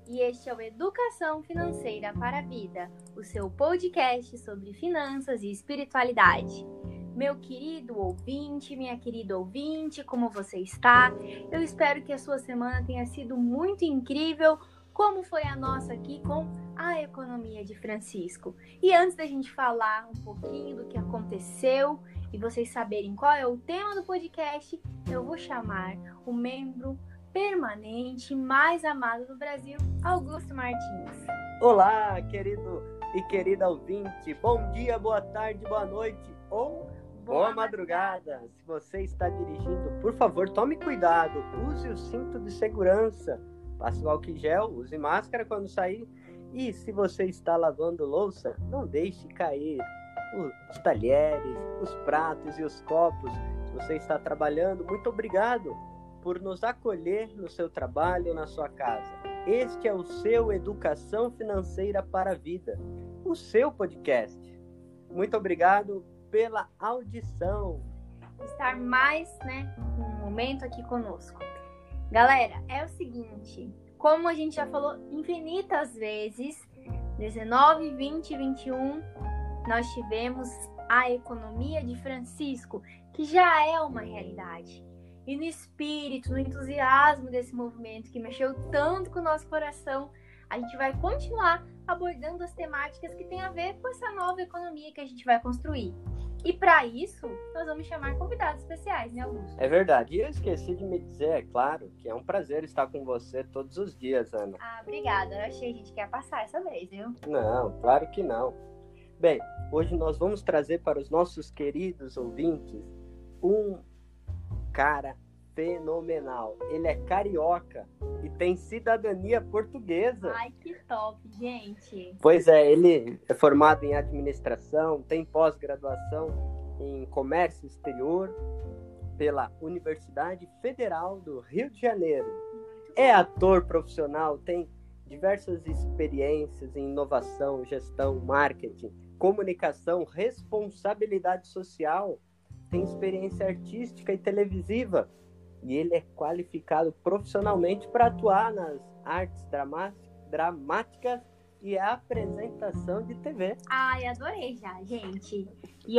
e este é o Educação Financeira para a Vida, o seu podcast sobre finanças e espiritualidade. Meu querido ouvinte, minha querida ouvinte, como você está? Eu espero que a sua semana tenha sido muito incrível, como foi a nossa aqui com a economia de Francisco. E antes da gente falar um pouquinho do que aconteceu e vocês saberem qual é o tema do podcast, eu vou chamar o membro permanente mais amado do Brasil, Augusto Martins. Olá, querido e querida ouvinte. Bom dia, boa tarde, boa noite ou boa madrugada. Se você está dirigindo, por favor, tome cuidado. Use o cinto de segurança. Passe o álcool em gel, use máscara quando sair. E se você está lavando louça, não deixe cair os talheres, os pratos e os copos. Se você está trabalhando, muito obrigado por nos acolher no seu trabalho, na sua casa. Este é o seu Educação Financeira para a Vida, o seu podcast. Muito obrigado pela audição. Estar mais, um momento aqui conosco. Galera, é o seguinte, como a gente já falou infinitas vezes, 19, 20 e 21, nós tivemos a economia de Francisco, que já é uma realidade. E no espírito, no entusiasmo desse movimento que mexeu tanto com o nosso coração, a gente vai continuar abordando as temáticas que têm a ver com essa nova economia que a gente vai construir. E para isso, nós vamos chamar convidados especiais, né, Augusto? É verdade. E eu esqueci de me dizer, é claro, que é um prazer estar com você todos os dias, Ana. Ah, obrigada. Eu achei que a gente quer passar essa vez, viu? Não, claro que não. Bem, hoje nós vamos trazer para os nossos queridos ouvintes um cara fenomenal. Ele é carioca e tem cidadania portuguesa. Ai, que top, gente! Pois é, ele é formado em administração, tem pós-graduação em comércio exterior pela Universidade Federal do Rio de Janeiro. É ator profissional, tem diversas experiências em inovação, gestão, marketing, comunicação, responsabilidade social, tem experiência artística e televisiva. E ele é qualificado profissionalmente para atuar nas artes dramáticas e apresentação de TV. Ai, adorei já, gente. E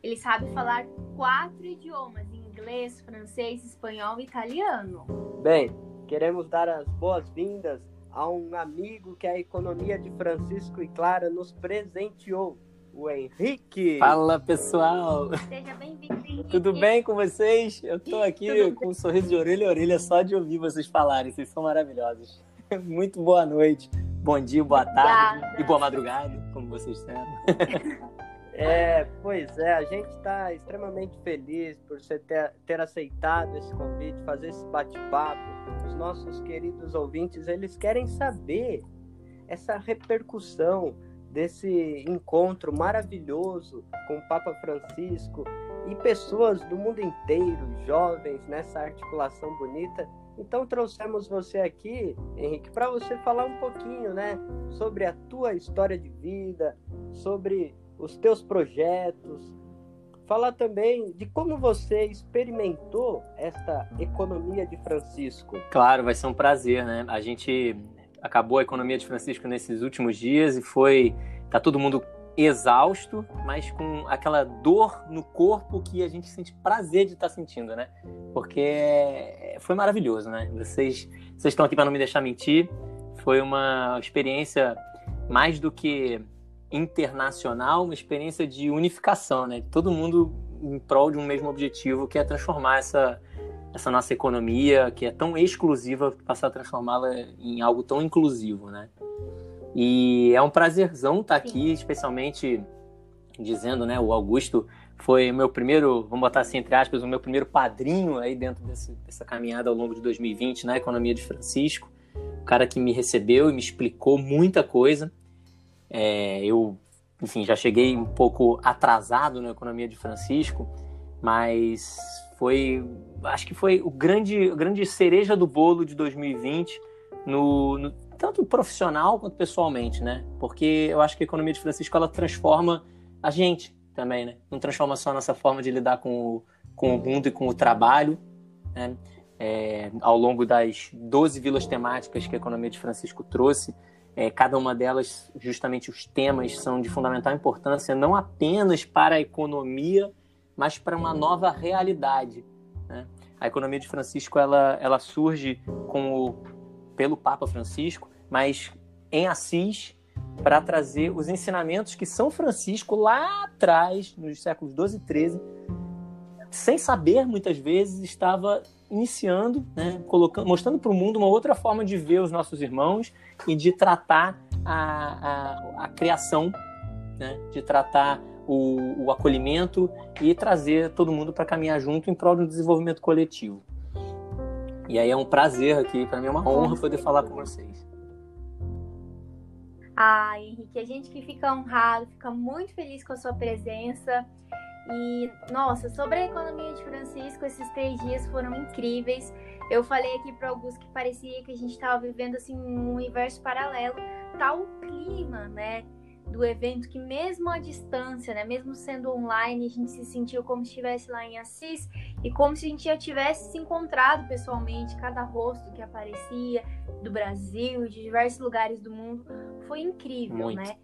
ele sabe falar 4 idiomas: inglês, francês, espanhol e italiano. Bem, queremos dar as boas-vindas a um amigo que a economia de Francisco e Clara nos presenteou, o Henrique. Fala, pessoal! Seja bem-vindo, Henrique. Tudo bem com vocês? Eu tô aqui com um sorriso de orelha a orelha só de ouvir vocês falarem. Vocês são maravilhosos. Muito boa noite, bom dia, boa tarde e boa madrugada, como vocês disseram. Pois é, a gente está extremamente feliz por você ter aceitado esse convite, fazer esse bate-papo. Os nossos queridos ouvintes, eles querem saber essa repercussão desse encontro maravilhoso com o Papa Francisco e pessoas do mundo inteiro, jovens, nessa articulação bonita. Então trouxemos você aqui, Henrique, para você falar um pouquinho, sobre a tua história de vida, sobre os teus projetos, falar também de como você experimentou esta economia de Francisco. Claro, vai ser um prazer, né? A gente acabou a economia de Francisco nesses últimos dias e tá todo mundo exausto, mas com aquela dor no corpo que a gente sente prazer de estar sentindo, né? Porque foi maravilhoso, né? Vocês estão aqui para não me deixar mentir. Foi uma experiência mais do que internacional, uma experiência de unificação, né? Todo mundo em prol de um mesmo objetivo, que é transformar essa nossa economia, que é tão exclusiva, passar a transformá-la em algo tão inclusivo, né? E é um prazerzão estar aqui, especialmente dizendo, né? O Augusto foi o meu primeiro, vamos botar assim entre aspas, o meu primeiro padrinho aí dentro dessa caminhada ao longo de 2020 na economia de Francisco. O cara que me recebeu e me explicou muita coisa. Eu, enfim, já cheguei um pouco atrasado na economia de Francisco, mas acho que foi a grande cereja do bolo de 2020, tanto profissional quanto pessoalmente, né? Porque eu acho que a economia de Francisco, ela transforma a gente também, né? Não transforma só a nossa forma de lidar com o mundo e com o trabalho, né? ao longo das 12 vilas temáticas que a Economia de Francisco trouxe. Cada uma delas, justamente os temas, são de fundamental importância, não apenas para a economia, mas para uma nova realidade, né? A Economia de Francisco ela surge pelo Papa Francisco, mas em Assis, para trazer os ensinamentos que São Francisco, lá atrás, nos séculos 12 e 13, sem saber, muitas vezes, estava iniciando, né, mostrando para o mundo uma outra forma de ver os nossos irmãos e de tratar a criação, né, de tratar o acolhimento e trazer todo mundo para caminhar junto em prol do desenvolvimento coletivo. E aí é um prazer aqui, para mim é uma honra poder falar com vocês. Henrique, a gente que fica honrado, fica muito feliz com a sua presença. E, nossa, sobre a Economia de Francisco, esses 3 dias foram incríveis. Eu falei aqui para Augusto que parecia que a gente estava vivendo assim um universo paralelo. Tá o clima, né, do evento, que mesmo à distância, né, mesmo sendo online, a gente se sentiu como se estivesse lá em Assis e como se a gente já tivesse se encontrado pessoalmente. Cada rosto que aparecia do Brasil e de diversos lugares do mundo foi incrível, muito, né?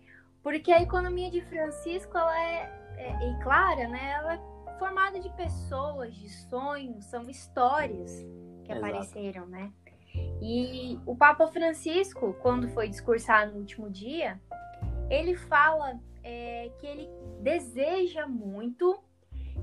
Porque a Economia de Francisco, ela é clara, né? Ela é formada de pessoas, de sonhos, são histórias que apareceram, né? E o Papa Francisco, quando foi discursar no último dia, ele fala que ele deseja muito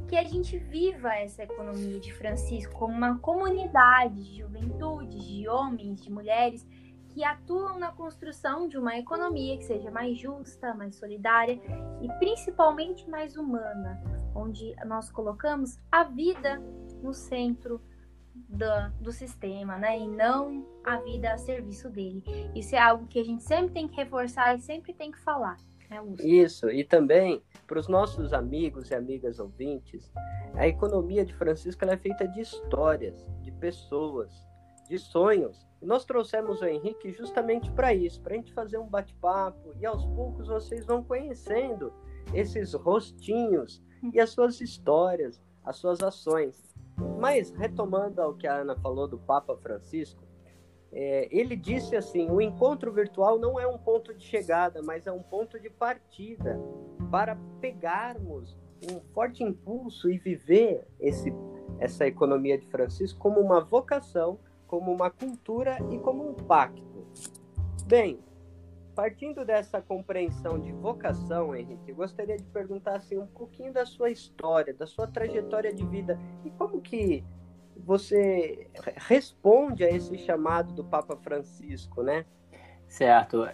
que a gente viva essa Economia de Francisco como uma comunidade de juventude, de homens, de mulheres que atuam na construção de uma economia que seja mais justa, mais solidária e principalmente mais humana, onde nós colocamos a vida no centro do sistema, né? E não a vida a serviço dele. Isso é algo que a gente sempre tem que reforçar e sempre tem que falar, né, Lúcio? Isso, e também para os nossos amigos e amigas ouvintes, a Economia de Francisco ela é feita de histórias, de pessoas, de sonhos. E nós trouxemos o Henrique justamente para isso, para a gente fazer um bate-papo e aos poucos vocês vão conhecendo esses rostinhos e as suas histórias, as suas ações. Mas, retomando ao que a Ana falou do Papa Francisco, ele disse assim: o encontro virtual não é um ponto de chegada, mas é um ponto de partida para pegarmos um forte impulso e viver essa Economia de Francisco como uma vocação, como uma cultura e como um pacto. Bem, partindo dessa compreensão de vocação, Henrique, eu gostaria de perguntar assim, um pouquinho da sua história, da sua trajetória de vida e como que você responde a esse chamado do Papa Francisco, né? Certo.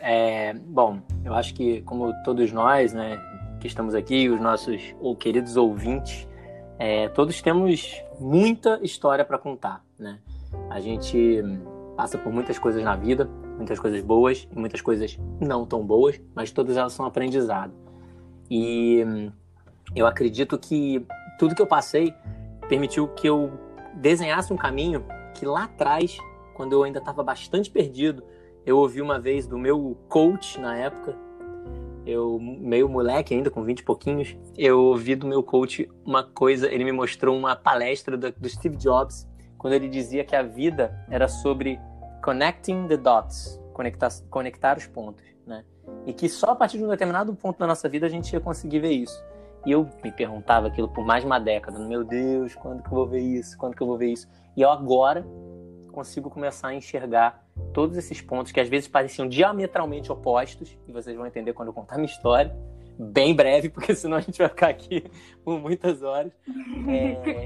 Bom, eu acho que como todos nós, né, que estamos aqui, os nossos queridos ouvintes, todos temos muita história para contar, né? A gente passa por muitas coisas na vida, muitas coisas boas e muitas coisas não tão boas, mas todas elas são aprendizado. E eu acredito que tudo que eu passei permitiu que eu desenhasse um caminho que lá atrás, quando eu ainda estava bastante perdido, eu ouvi uma vez do meu coach na época, eu meio moleque ainda, com 20 e pouquinhos, eu ouvi do meu coach uma coisa, ele me mostrou uma palestra do Steve Jobs, quando ele dizia que a vida era sobre connecting the dots, conectar os pontos, né? E que só a partir de um determinado ponto da nossa vida a gente ia conseguir ver isso. E eu me perguntava aquilo por mais de uma década. Meu Deus, quando que eu vou ver isso? Quando que eu vou ver isso? E eu agora consigo começar a enxergar todos esses pontos que às vezes pareciam diametralmente opostos, e vocês vão entender quando eu contar minha história, bem breve, porque senão a gente vai ficar aqui por muitas horas.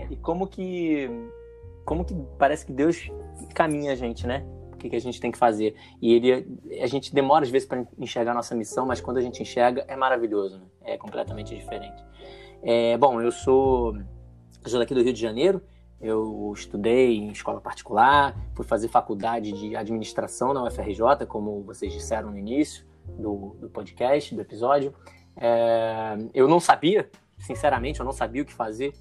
E como que parece que Deus caminha a gente, né? O que a gente tem que fazer. E a gente demora às vezes para enxergar a nossa missão, mas quando a gente enxerga é maravilhoso, né? É completamente diferente. Bom, eu sou daqui do Rio de Janeiro. Eu estudei em escola particular, fui fazer faculdade de administração na UFRJ, como vocês disseram no início do podcast, do episódio. Eu não sabia, sinceramente, eu não sabia o que fazer.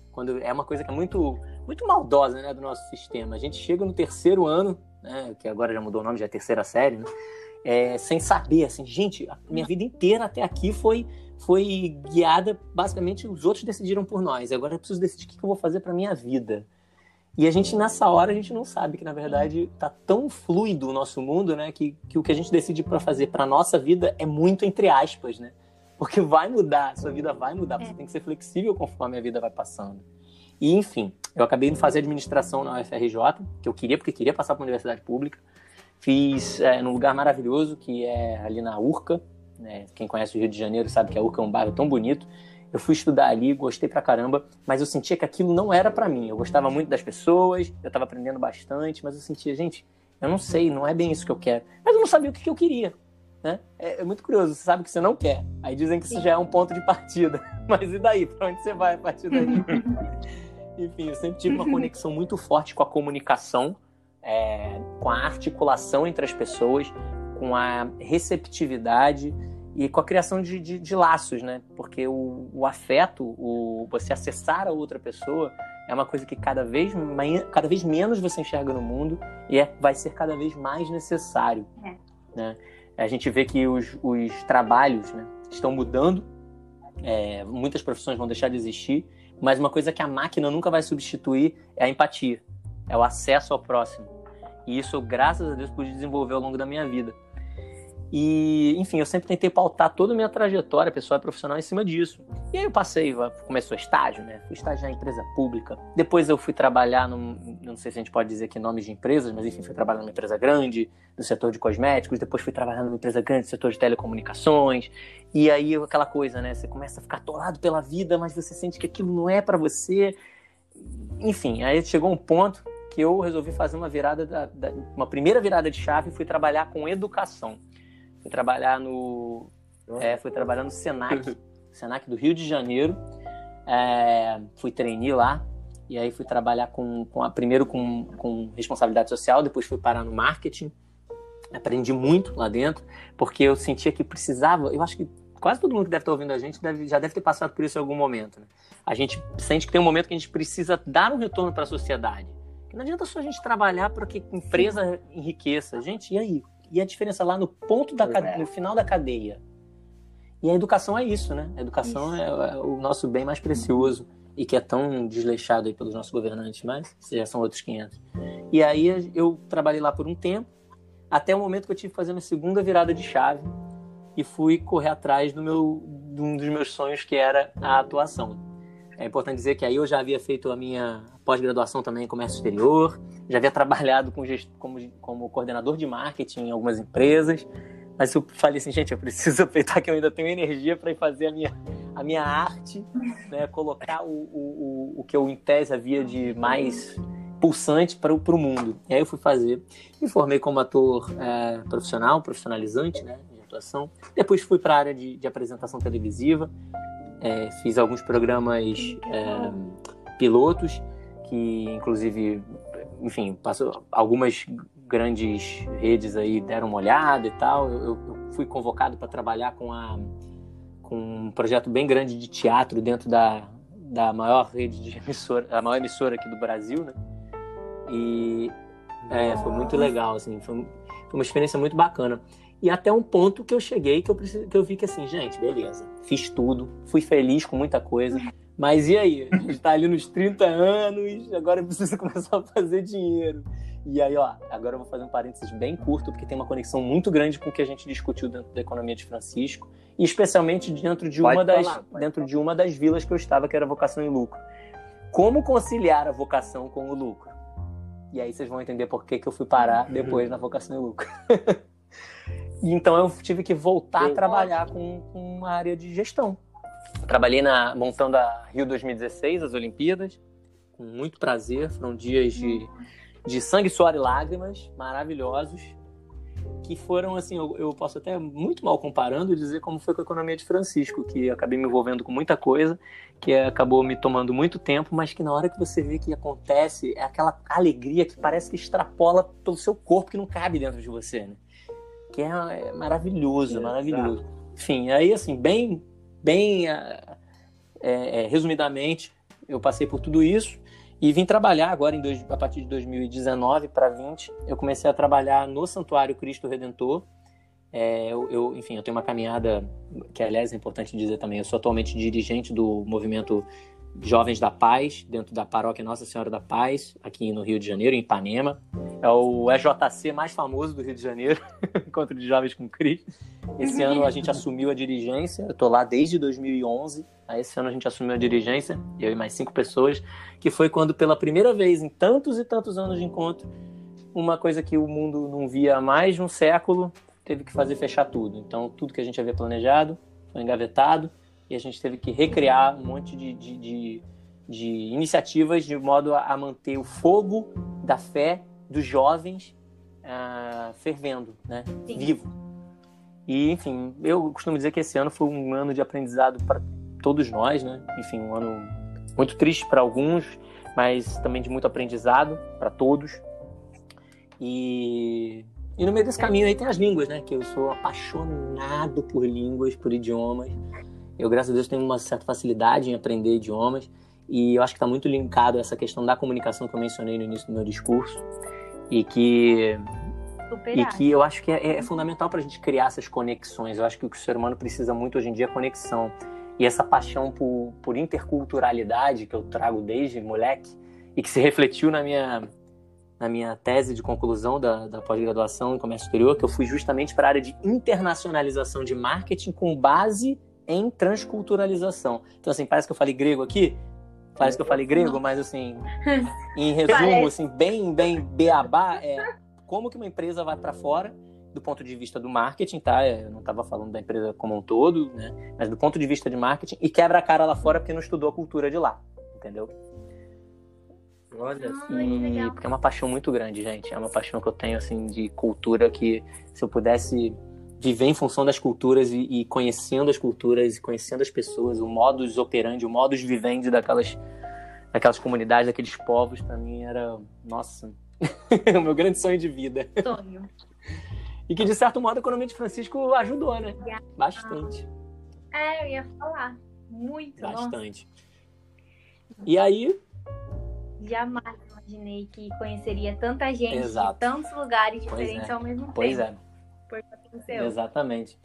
É uma coisa que é muito, muito maldosa, né, do nosso sistema. A gente chega no 3º ano, né, que agora já mudou o nome, já é 3ª série, né, sem saber, assim, gente, a minha vida inteira até aqui foi guiada, basicamente, os outros decidiram por nós. Agora eu preciso decidir o que eu vou fazer para minha vida. E a gente, nessa hora, a gente não sabe que, na verdade, tá tão fluido o nosso mundo, né? Que o que a gente decide para fazer para nossa vida é muito entre aspas, né? Porque vai mudar, a sua vida vai mudar. Você tem que ser flexível conforme a vida vai passando. E, enfim, eu acabei de fazer administração na UFRJ, que eu queria, porque queria passar para uma universidade pública. Fiz num lugar maravilhoso, que é ali na Urca. Né? Quem conhece o Rio de Janeiro sabe que a Urca é um bairro tão bonito. Eu fui estudar ali, gostei pra caramba, mas eu sentia que aquilo não era pra mim. Eu gostava muito das pessoas, eu tava aprendendo bastante, mas eu sentia, gente, eu não sei, não é bem isso que eu quero. Mas eu não sabia o que eu queria. Né? É muito curioso, você sabe que você não quer. Aí dizem que isso já é um ponto de partida. Mas e daí? Pra onde você vai a partir daí? Enfim, eu sempre tive uma conexão muito forte com a comunicação, com a articulação entre as pessoas, com a receptividade e com a criação de laços, né? Porque o afeto, você acessar a outra pessoa, é uma coisa que cada vez menos você enxerga no mundo e vai ser cada vez mais necessário. Né? A gente vê que os trabalhos, né, estão mudando, muitas profissões vão deixar de existir, mas uma coisa que a máquina nunca vai substituir é a empatia, é o acesso ao próximo. E isso, graças a Deus, pude desenvolver ao longo da minha vida. E, enfim, eu sempre tentei pautar toda a minha trajetória pessoal e profissional em cima disso. E aí eu começou estágio, né? Fui estagiar em empresa pública. Depois eu fui trabalhar não sei se a gente pode dizer aqui nomes de empresas, mas enfim, fui trabalhar numa empresa grande, no setor de cosméticos. Depois fui trabalhar numa empresa grande, no setor de telecomunicações. E aí aquela coisa, né? Você começa a ficar atolado pela vida, mas você sente que aquilo não é pra você. Enfim, aí chegou um ponto que eu resolvi fazer uma primeira virada de chave e fui trabalhar com educação. Fui trabalhar no Senac do Rio de Janeiro. Fui trainee lá. E aí fui trabalhar primeiro com responsabilidade social, depois fui parar no marketing. Aprendi muito lá dentro, porque eu sentia que precisava... Eu acho que quase todo mundo que deve estar ouvindo a gente já deve ter passado por isso em algum momento. Né? A gente sente que tem um momento que a gente precisa dar um retorno para a sociedade. Não adianta só a gente trabalhar para que a empresa enriqueça. Gente, e aí? E a diferença lá no ponto no final da cadeia. E a educação é isso, né? A educação é o nosso bem mais precioso e que é tão desleixado aí pelos nossos governantes, mas já são outros 500. E aí eu trabalhei lá por um tempo, até o momento que eu tive que fazer minha segunda virada de chave e fui correr atrás de um dos meus sonhos, que era a atuação. É importante dizer que aí eu já havia feito a minha pós-graduação também em comércio exterior, já havia trabalhado como coordenador de marketing em algumas empresas, mas eu falei assim, gente, eu preciso aproveitar que eu ainda tenho energia para ir fazer a minha arte, né, colocar o que eu em tese havia de mais pulsante para o mundo. E aí eu fui fazer, me formei como ator profissionalizante, né, de atuação. Depois fui para a área de apresentação televisiva, fiz alguns programas pilotos, que inclusive, enfim, algumas grandes redes aí deram uma olhada e tal. Eu fui convocado para trabalhar com um projeto bem grande de teatro dentro da maior rede de emissora, a maior emissora aqui do Brasil, né? E foi muito legal, assim, foi uma experiência muito bacana. E até um ponto que eu cheguei, que eu vi que assim, gente, beleza, fiz tudo, fui feliz com muita coisa, mas e aí? A gente tá ali nos 30 anos, agora eu preciso começar a fazer dinheiro. E aí, agora eu vou fazer um parênteses bem curto, porque tem uma conexão muito grande com o que a gente discutiu dentro da economia de Francisco, e especialmente dentro de uma das vilas que eu estava, que era Vocação e Lucro. Como conciliar a vocação com o lucro? E aí vocês vão entender por que eu fui parar depois na Vocação e Lucro. E então eu tive que voltar a trabalhar com uma área de gestão. Trabalhei montando a Rio 2016, as Olimpíadas, com muito prazer. Foram dias de sangue, suor e lágrimas maravilhosos, que foram, assim, eu posso até muito mal comparando dizer como foi com a economia de Francisco, que eu acabei me envolvendo com muita coisa, que acabou me tomando muito tempo, mas que na hora que você vê que acontece, é aquela alegria que parece que extrapola pelo seu corpo, que não cabe dentro de você, né? Que é maravilhoso, maravilhoso. Enfim, aí assim, bem resumidamente, eu passei por tudo isso e vim trabalhar agora, a partir de 2019 para 2020, eu comecei a trabalhar no Santuário Cristo Redentor. Enfim, eu tenho uma caminhada, que aliás é importante dizer também, eu sou atualmente dirigente do movimento Jovens da Paz, dentro da paróquia Nossa Senhora da Paz, aqui no Rio de Janeiro, em Ipanema. É o EJC mais famoso do Rio de Janeiro, Encontro de Jovens com Cristo. Esse ano a gente assumiu a dirigência, eu estou lá desde 2011, esse ano a gente assumiu a dirigência, eu e mais 5 pessoas, que foi quando pela primeira vez em tantos e tantos anos de encontro, uma coisa que o mundo não via há mais de um século, teve que fazer fechar tudo. Então tudo que a gente havia planejado foi engavetado, e a gente teve que recriar um monte de iniciativas de modo a manter o fogo da fé dos jovens fervendo, né? Vivo. E, enfim, eu costumo dizer que esse ano foi um ano de aprendizado para todos nós, né? Enfim, um ano muito triste para alguns, mas também de muito aprendizado para todos. E no meio desse caminho aí tem as línguas, né? Que eu sou apaixonado por línguas, por idiomas. Eu, graças a Deus, tenho uma certa facilidade em aprender idiomas e eu acho que está muito linkado a essa questão da comunicação que eu mencionei no início do meu discurso e que eu acho que é fundamental para a gente criar essas conexões. Eu acho que o que o ser humano precisa muito hoje em dia é conexão. E essa paixão por interculturalidade que eu trago desde moleque e que se refletiu na minha tese de conclusão da pós-graduação em comércio exterior, que eu fui justamente para a área de internacionalização de marketing com base em transculturalização. Então, assim, parece que eu falei grego aqui, mas, assim, em resumo, assim, bem beabá, como que uma empresa vai para fora do ponto de vista do marketing, tá? Eu não estava falando da empresa como um todo, né? Mas do ponto de vista de marketing, e quebra a cara lá fora porque não estudou a cultura de lá, entendeu? Olha, porque é uma paixão muito grande, gente. É uma paixão que eu tenho, assim, de cultura que, se eu pudesse viver em função das culturas e conhecendo as culturas e conhecendo as pessoas, o modus operandi, o modus vivendi daquelas comunidades, daqueles povos, para mim era, nossa, o meu grande sonho de vida. Sonho. E que, de certo modo, a economia de Francisco ajudou, né? Bastante. Eu ia falar. Muito, bastante. Nossa. E aí... Jamais imaginei que conheceria tanta gente. Exato. De tantos lugares diferentes ao mesmo tempo. Pois é. Exatamente.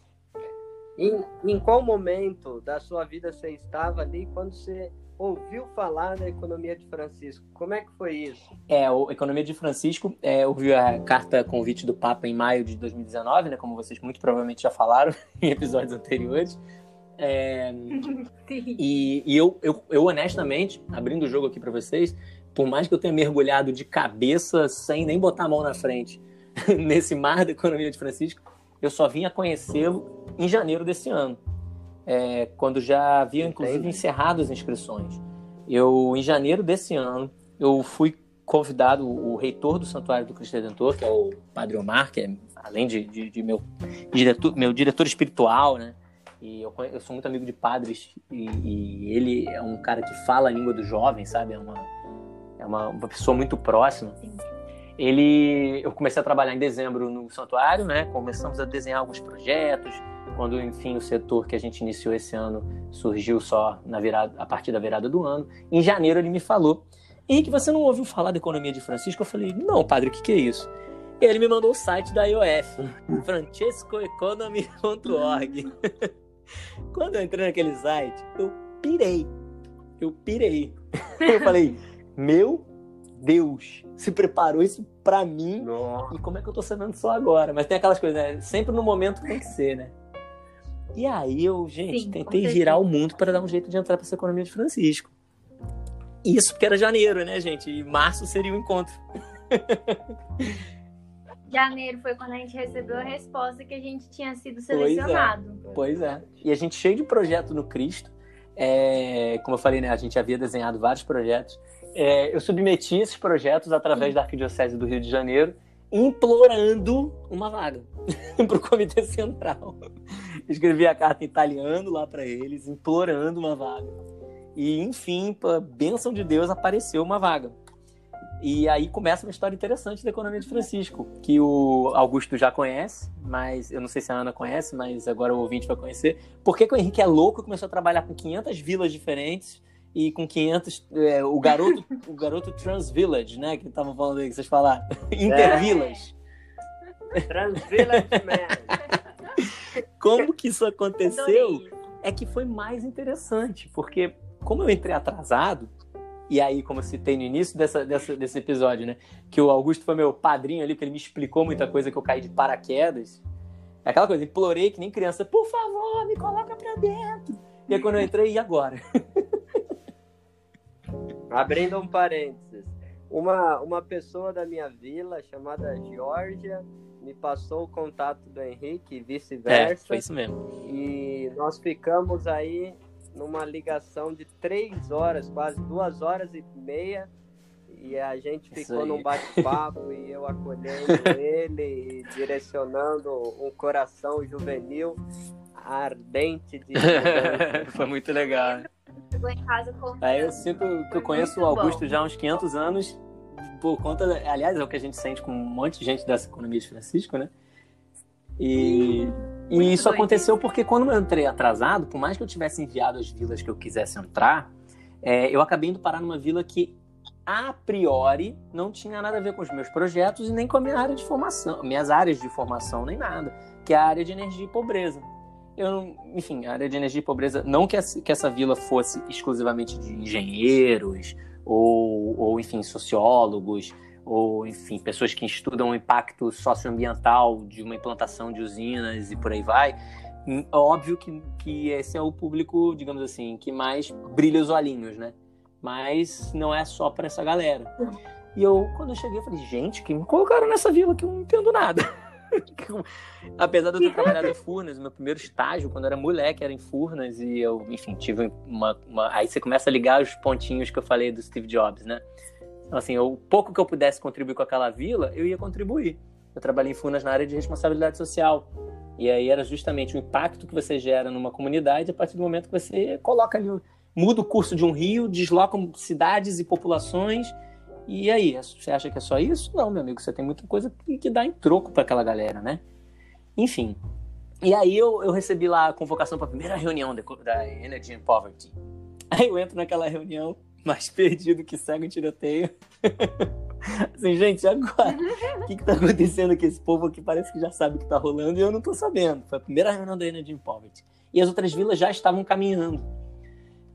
Em qual momento da sua vida você estava ali quando você ouviu falar da economia de Francisco? Como é que foi isso? A economia de Francisco, ouviu a carta convite do Papa em maio de 2019, né? Como vocês muito provavelmente já falaram em episódios anteriores. E eu honestamente, abrindo o jogo aqui para vocês, por mais que eu tenha mergulhado de cabeça sem nem botar a mão na frente nesse mar da economia de Francisco, eu só vim a conhecê-lo em janeiro desse ano, quando já havia inclusive encerrado as inscrições. Em janeiro desse ano, eu fui convidado, o reitor do Santuário do Cristo Redentor, que é o Padre Omar, que é, além de meu diretor espiritual, né? E eu sou muito amigo de padres e ele é um cara que fala a língua dos jovens, sabe? É uma pessoa muito próxima. Eu comecei a trabalhar em dezembro no santuário, né? Começamos a desenhar alguns projetos. Quando, enfim, o setor que a gente iniciou esse ano surgiu só a partir da virada do ano. Em janeiro ele me falou: Henrique, você não ouviu falar da economia de Francisco? Eu falei: não, padre, o que é isso? E ele me mandou o site da IOF, francescoeconomy.org. Quando eu entrei naquele site, eu pirei. Eu falei: meu Deus, se preparou isso pra mim? Nossa. E como é que eu tô sabendo só agora? Mas tem aquelas coisas, né? Sempre no momento tem que ser, né? E aí eu, tentei girar o mundo para dar um jeito de entrar pra essa economia de Francisco. Isso porque era janeiro, né, gente? E março seria o encontro. Janeiro foi quando a gente recebeu a resposta que a gente tinha sido selecionado. Pois é. E a gente cheio de projeto no Cristo. Como eu falei, né? A gente havia desenhado vários projetos. Eu submeti esses projetos através da Arquidiocese do Rio de Janeiro, implorando uma vaga para o Comitê Central. Escrevi a carta em italiano lá para eles, implorando uma vaga. E, enfim, por bênção de Deus, apareceu uma vaga. E aí começa uma história interessante da economia de Francisco, que o Augusto já conhece, mas eu não sei se a Ana conhece, mas agora o ouvinte vai conhecer. Por que o Henrique é louco e começou a trabalhar com 500 vilas diferentes e com 500... o garoto Transvillage, né? Que estavam falando aí, que vocês falaram. Intervilas. Transvillage, man. Como que isso aconteceu? É que foi mais interessante, porque como eu entrei atrasado, e aí, como eu citei no início desse episódio, né, que o Augusto foi meu padrinho ali, porque ele me explicou muita coisa que eu caí de paraquedas. É aquela coisa, implorei que nem criança, por favor, me coloca pra dentro. E aí quando eu entrei, e agora? Abrindo um parênteses, uma pessoa da minha vila, chamada Georgia, me passou o contato do Henrique e vice-versa. Foi isso mesmo. E nós ficamos aí numa ligação de 3 horas, quase 2h30, e a gente ficou num bate-papo e eu acolhendo ele e direcionando um coração juvenil ardente de Foi muito legal. Chegou em casa com... Aí eu sinto que eu conheço o Augusto já há uns 500 anos, por conta, aliás, é o que a gente sente com um monte de gente dessa economia de Francisco, né? E isso aconteceu porque quando eu entrei atrasado, por mais que eu tivesse enviado as vilas que eu quisesse entrar, eu acabei indo parar numa vila que, a priori, não tinha nada a ver com os meus projetos e nem com a minha área de formação, minhas áreas de formação, nem nada, que é a área de energia e pobreza. Enfim, a área de energia e pobreza, não que essa vila fosse exclusivamente de engenheiros ou enfim, sociólogos, ou, enfim, pessoas que estudam o impacto socioambiental de uma implantação de usinas e por aí vai. Óbvio que esse é o público, digamos assim, que mais brilha os olhinhos, né? Mas não é só para essa galera. E quando eu cheguei, eu falei, gente, que me colocaram nessa vila que eu não entendo nada. Apesar de eu ter trabalhado em Furnas, meu primeiro estágio, quando eu era moleque, era em Furnas, e eu, enfim, tive aí você começa a ligar os pontinhos que eu falei do Steve Jobs, né? Então, assim, o pouco que eu pudesse contribuir com aquela vila, eu ia contribuir. Eu trabalhei em Furnas na área de responsabilidade social. E aí era justamente o impacto que você gera numa comunidade a partir do momento que você coloca ali, muda o curso de um rio, desloca cidades e populações. E aí, você acha que é só isso? Não, meu amigo, você tem muita coisa que dá em troco para aquela galera, né? Enfim. E aí eu recebi lá a convocação para a primeira reunião da Energy and Poverty. Aí eu entro naquela reunião, mais perdido que cego em tiroteio. Assim, gente, agora? O que tá acontecendo com esse povo aqui? Parece que já sabe o que tá rolando e eu não tô sabendo. Foi a primeira reunião da Energy and Poverty. E as outras vilas já estavam caminhando.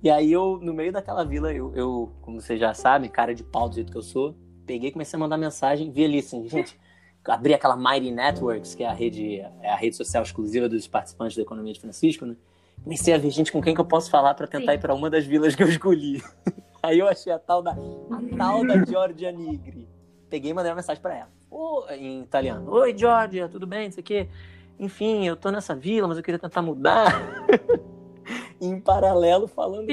E aí no meio daquela vila, eu, como vocês já sabem, cara de pau do jeito que eu sou, peguei e comecei a mandar mensagem, vi ali assim, gente, abri aquela Mighty Networks, que é a rede social exclusiva dos participantes da Economia de Francisco, né? Comecei a ver gente com quem que eu posso falar para tentar ir para uma das vilas que eu escolhi. Aí eu achei a tal da Giorgia Nigri. Peguei e mandei uma mensagem para ela, em italiano. Oi, Giorgia, tudo bem? Não sei o quê. Enfim, eu tô nessa vila, mas eu queria tentar mudar. Em paralelo, falando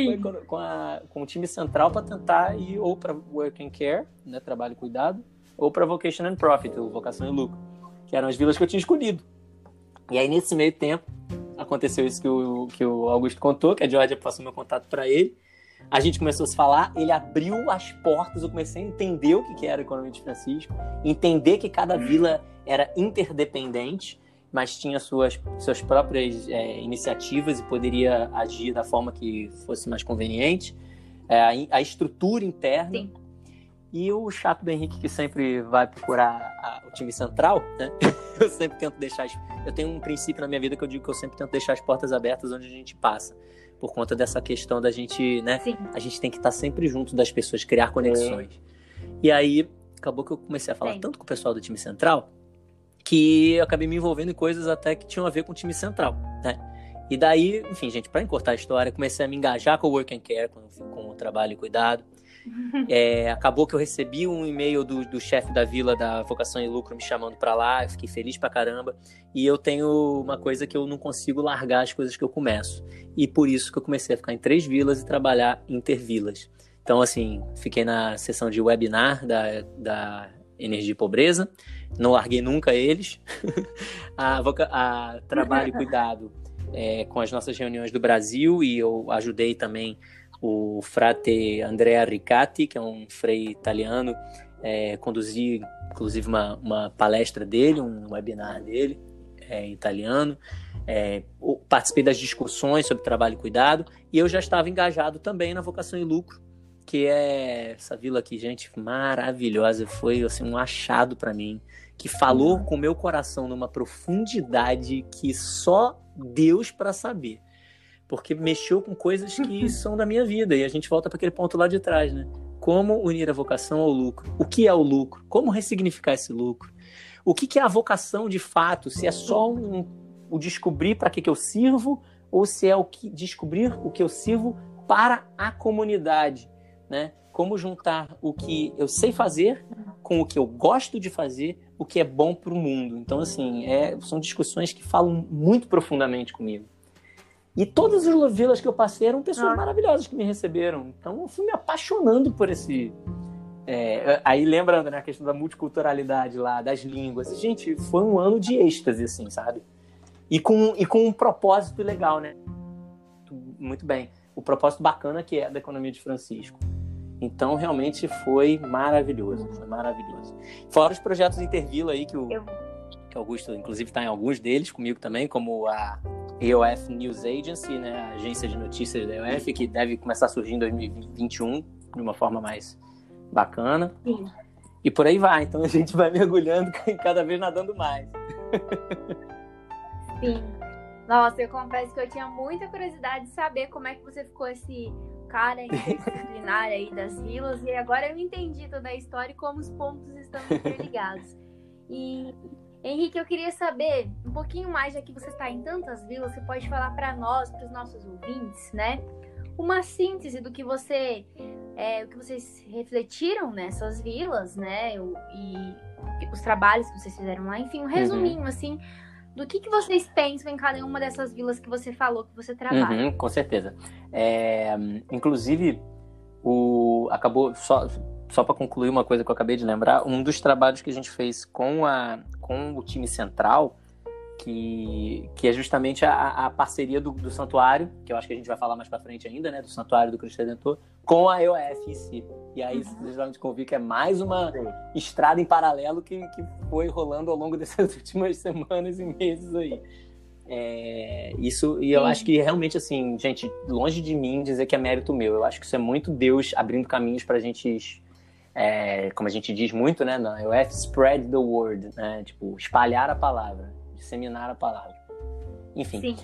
com o time central para tentar ir ou para Work and Care, né, trabalho e cuidado, ou para Vocation and Profit, ou Vocação e Lucro, que eram as vilas que eu tinha escolhido. E aí, nesse meio tempo, aconteceu isso que o Augusto contou, que a Georgia passou meu contato para ele. A gente começou a se falar, ele abriu as portas, eu comecei a entender o que era a Economia de Francisco, entender que cada vila era interdependente, mas tinha suas próprias iniciativas e poderia agir da forma que fosse mais conveniente. A estrutura interna. Sim. E o chato do Henrique, que sempre vai procurar o time central, né? Eu sempre tento deixar... Eu tenho um princípio na minha vida que eu digo que eu sempre tento deixar as portas abertas onde a gente passa. Por conta dessa questão da gente, né? Sim. A gente tem que estar sempre junto das pessoas, criar conexões. E aí, acabou que eu comecei a falar tanto com o pessoal do time central, que eu acabei me envolvendo em coisas até que tinham a ver com o time central, né? E daí, enfim, gente, para encurtar a história, comecei a me engajar com o Work and Care, com o trabalho e cuidado. Acabou que eu recebi um e-mail do chefe da vila da Vocação e Lucro me chamando para lá, eu fiquei feliz pra caramba. E eu tenho uma coisa que eu não consigo largar as coisas que eu começo. E por isso que eu comecei a ficar em 3 vilas e trabalhar intervilas. Então, assim, fiquei na sessão de webinar da Energia e Pobreza, não larguei nunca eles. a Trabalho e Cuidado com as nossas reuniões do Brasil, e eu ajudei também o frate Andrea Riccati, que é um frei italiano, conduzi inclusive uma palestra dele, um webinar dele em italiano, participei das discussões sobre trabalho e cuidado, e eu já estava engajado também na Vocação e Lucro, que é essa vila aqui, gente, maravilhosa, foi assim, um achado para mim, que falou com o meu coração numa profundidade que só Deus para saber. porque mexeu com coisas que são da minha vida, e a gente volta para aquele ponto lá de trás, né? Como unir a vocação ao lucro? O que é o lucro? Como ressignificar esse lucro? O que é a vocação de fato? Se é só o descobrir para que eu sirvo, ou se é descobrir o que eu sirvo para a comunidade, né? Como juntar o que eu sei fazer com o que eu gosto de fazer, o que é bom para o mundo. Então, assim, são discussões que falam muito profundamente comigo. E todas as vilas que eu passei eram pessoas maravilhosas que me receberam. Então, eu fui me apaixonando por esse... aí, lembrando, né, a questão da multiculturalidade lá, das línguas. Gente, foi um ano de êxtase, assim, sabe? E com um propósito legal, né? Muito bem. O propósito bacana que é da economia de Francisco. Então, realmente foi maravilhoso. Foi maravilhoso. Fora os projetos Intervila aí, que o Augusto, inclusive, está em alguns deles, comigo também, como a EOF News Agency, né, a agência de notícias da EOF, que deve começar a surgir em 2021, de uma forma mais bacana. Sim. E por aí vai. Então, a gente vai mergulhando, cada vez nadando mais. Sim. Nossa, eu confesso que eu tinha muita curiosidade de saber como é que você ficou esse cara interdisciplinar aí das vilas, e agora eu entendi toda a história e como os pontos estão interligados. E, Henrique, eu queria saber um pouquinho mais, já que você está em tantas vilas, você pode falar para nós, para os nossos ouvintes, né? Uma síntese do que vocês refletiram nessas vilas, né? E os trabalhos que vocês fizeram lá, enfim, um resuminho, assim, do que vocês pensam em cada uma dessas vilas que você falou que você trabalha. Com certeza. Inclusive, acabou, só para concluir uma coisa que eu acabei de lembrar, um dos trabalhos que a gente fez com o time central, que é justamente a parceria do Santuário, que eu acho que a gente vai falar mais para frente ainda, né, do Santuário do Cristo Redentor, com a EOF em si. E aí, vocês vão descobrir que é mais uma estrada em paralelo que foi rolando ao longo dessas últimas semanas e meses aí. Eu acho que realmente, assim, gente, longe de mim dizer que é mérito meu. Eu acho que isso é muito Deus abrindo caminhos pra gente, como a gente diz muito, né, na EOF, spread the word, né, tipo, espalhar a palavra, disseminar a palavra. Enfim, Sim.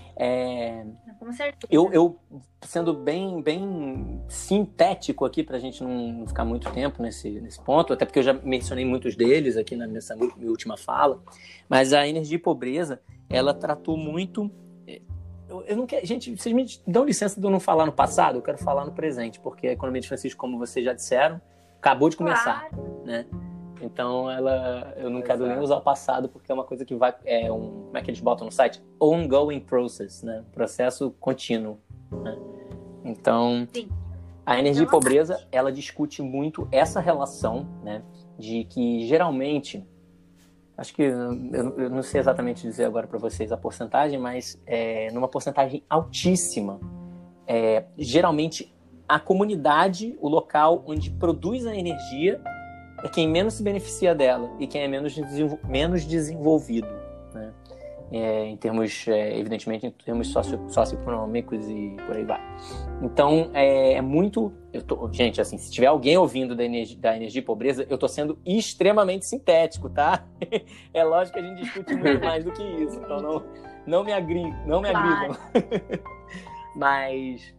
Com certeza. Eu sendo bem sintético aqui, pra gente não ficar muito tempo nesse ponto, até porque eu já mencionei muitos deles aqui nessa minha última fala, mas a energia e pobreza, ela tratou muito... Eu não quero... Gente, vocês me dão licença de eu não falar no passado, eu quero falar no presente, porque a economia de Francisco, como vocês já disseram, acabou de começar, né? Então, eu não quero nem usar o passado, porque é uma coisa que vai... como é que eles botam no site? Ongoing process, né? Processo contínuo, né? Então, Sim. A energia e pobreza, ela discute muito essa relação, né? De que, geralmente... Acho que eu não sei exatamente dizer agora para vocês a porcentagem, mas numa porcentagem altíssima, geralmente, a comunidade, o local onde produz a energia, é quem menos se beneficia dela e quem é menos desenvolvido, né? Evidentemente, em termos socioeconômicos e por aí vai. Então, é muito... gente, assim, se tiver alguém ouvindo da energia e pobreza, eu estou sendo extremamente sintético, tá? É lógico que a gente discute muito mais do que isso, então não me agridam. Mas...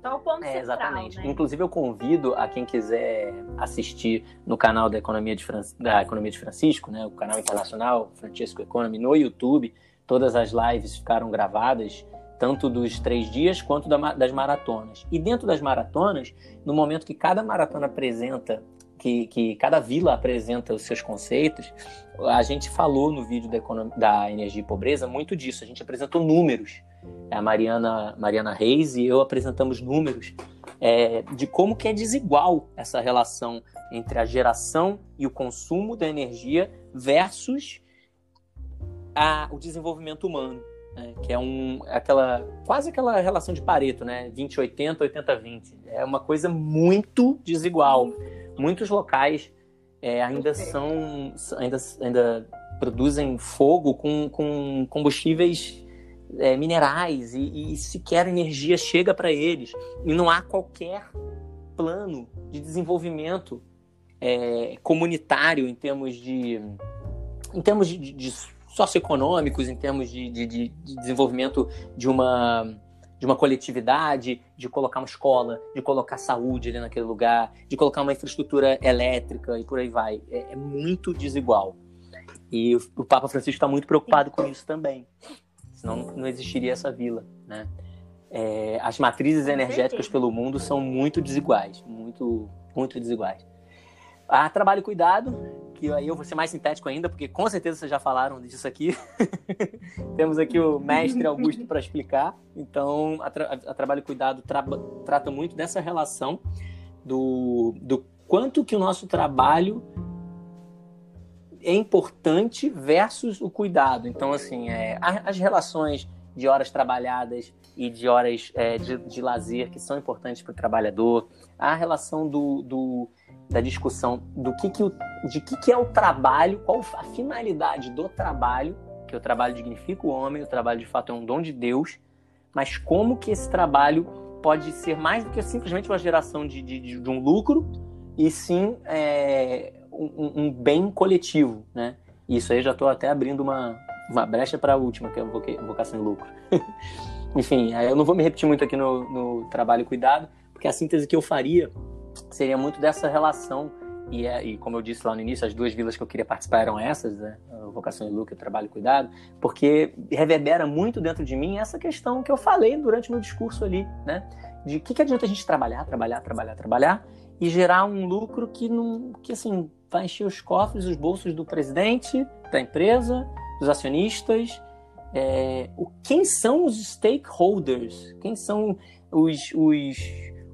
Então, o ponto central, exatamente. né? Inclusive, eu convido a quem quiser assistir no canal da Economia de Francisco, né, o canal internacional Francisco Economy, no YouTube. Todas as lives ficaram gravadas, tanto dos 3 dias quanto das maratonas. E dentro das maratonas, no momento que cada maratona apresenta, que cada vila apresenta os seus conceitos, a gente falou no vídeo da energia e pobreza muito disso. A gente apresentou números. A Mariana Reis e eu apresentamos números de como que é desigual essa relação entre a geração e o consumo da energia versus o desenvolvimento humano, né? Que é quase aquela relação de Pareto, né? 20-80, 80-20. É uma coisa muito desigual. Muitos locais ainda produzem fogo com combustíveis minerais e sequer energia chega para eles. E não há qualquer plano de desenvolvimento comunitário em termos de socioeconômicos, em termos de desenvolvimento de uma uma coletividade, de colocar uma escola, de colocar saúde ali naquele lugar, de colocar uma infraestrutura elétrica e por aí vai. É muito desigual. E o Papa Francisco está muito preocupado com isso também. Senão não existiria essa vila, né? As matrizes energéticas pelo mundo são muito desiguais, muito, muito desiguais. Trabalho e cuidado, que aí eu vou ser mais sintético ainda, porque com certeza vocês já falaram disso aqui. Temos aqui o mestre Augusto para explicar. Então, a Trabalho e Cuidado trata muito dessa relação do quanto que o nosso trabalho é importante versus o cuidado. Então, assim, as relações de horas trabalhadas e de horas de lazer que são importantes para o trabalhador, a relação da discussão de que é o trabalho, qual a finalidade do trabalho, que o trabalho dignifica o homem, o trabalho de fato é um dom de Deus, mas como que esse trabalho pode ser mais do que simplesmente uma geração de um lucro, e sim um bem coletivo, né? Isso aí eu já estou até abrindo uma brecha para a última, que é a vocação e lucro. Enfim, eu não vou me repetir muito aqui no trabalho e cuidado, porque a síntese que eu faria seria muito dessa relação, e como eu disse lá no início, as 2 vilas que eu queria participar eram essas, né? A vocação e lucro e o trabalho e cuidado, porque reverbera muito dentro de mim essa questão que eu falei durante o meu discurso ali, né? De que adianta a gente trabalhar e gerar um lucro que assim, vai encher os cofres, os bolsos do presidente, da empresa, dos acionistas. Quem são os stakeholders? Quem são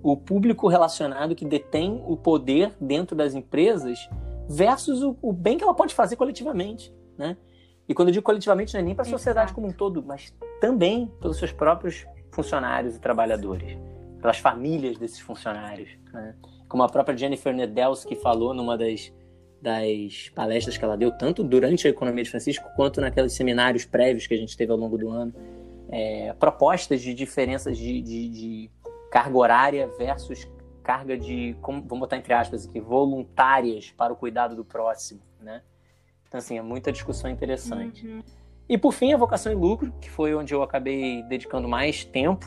o público relacionado que detém o poder dentro das empresas versus o bem que ela pode fazer coletivamente, né? E quando eu digo coletivamente, não é nem para a sociedade como um todo, mas também pelos seus próprios funcionários e trabalhadores, pelas famílias desses funcionários, né? Como a própria Jennifer Nedelski falou numa das palestras que ela deu, tanto durante a Economia de Francisco, quanto naqueles seminários prévios que a gente teve ao longo do ano, propostas de diferenças de carga horária versus carga vamos botar entre aspas aqui, voluntárias para o cuidado do próximo, né? Então, assim, é muita discussão interessante. Uhum. E, por fim, a vocação e lucro, que foi onde eu acabei dedicando mais tempo,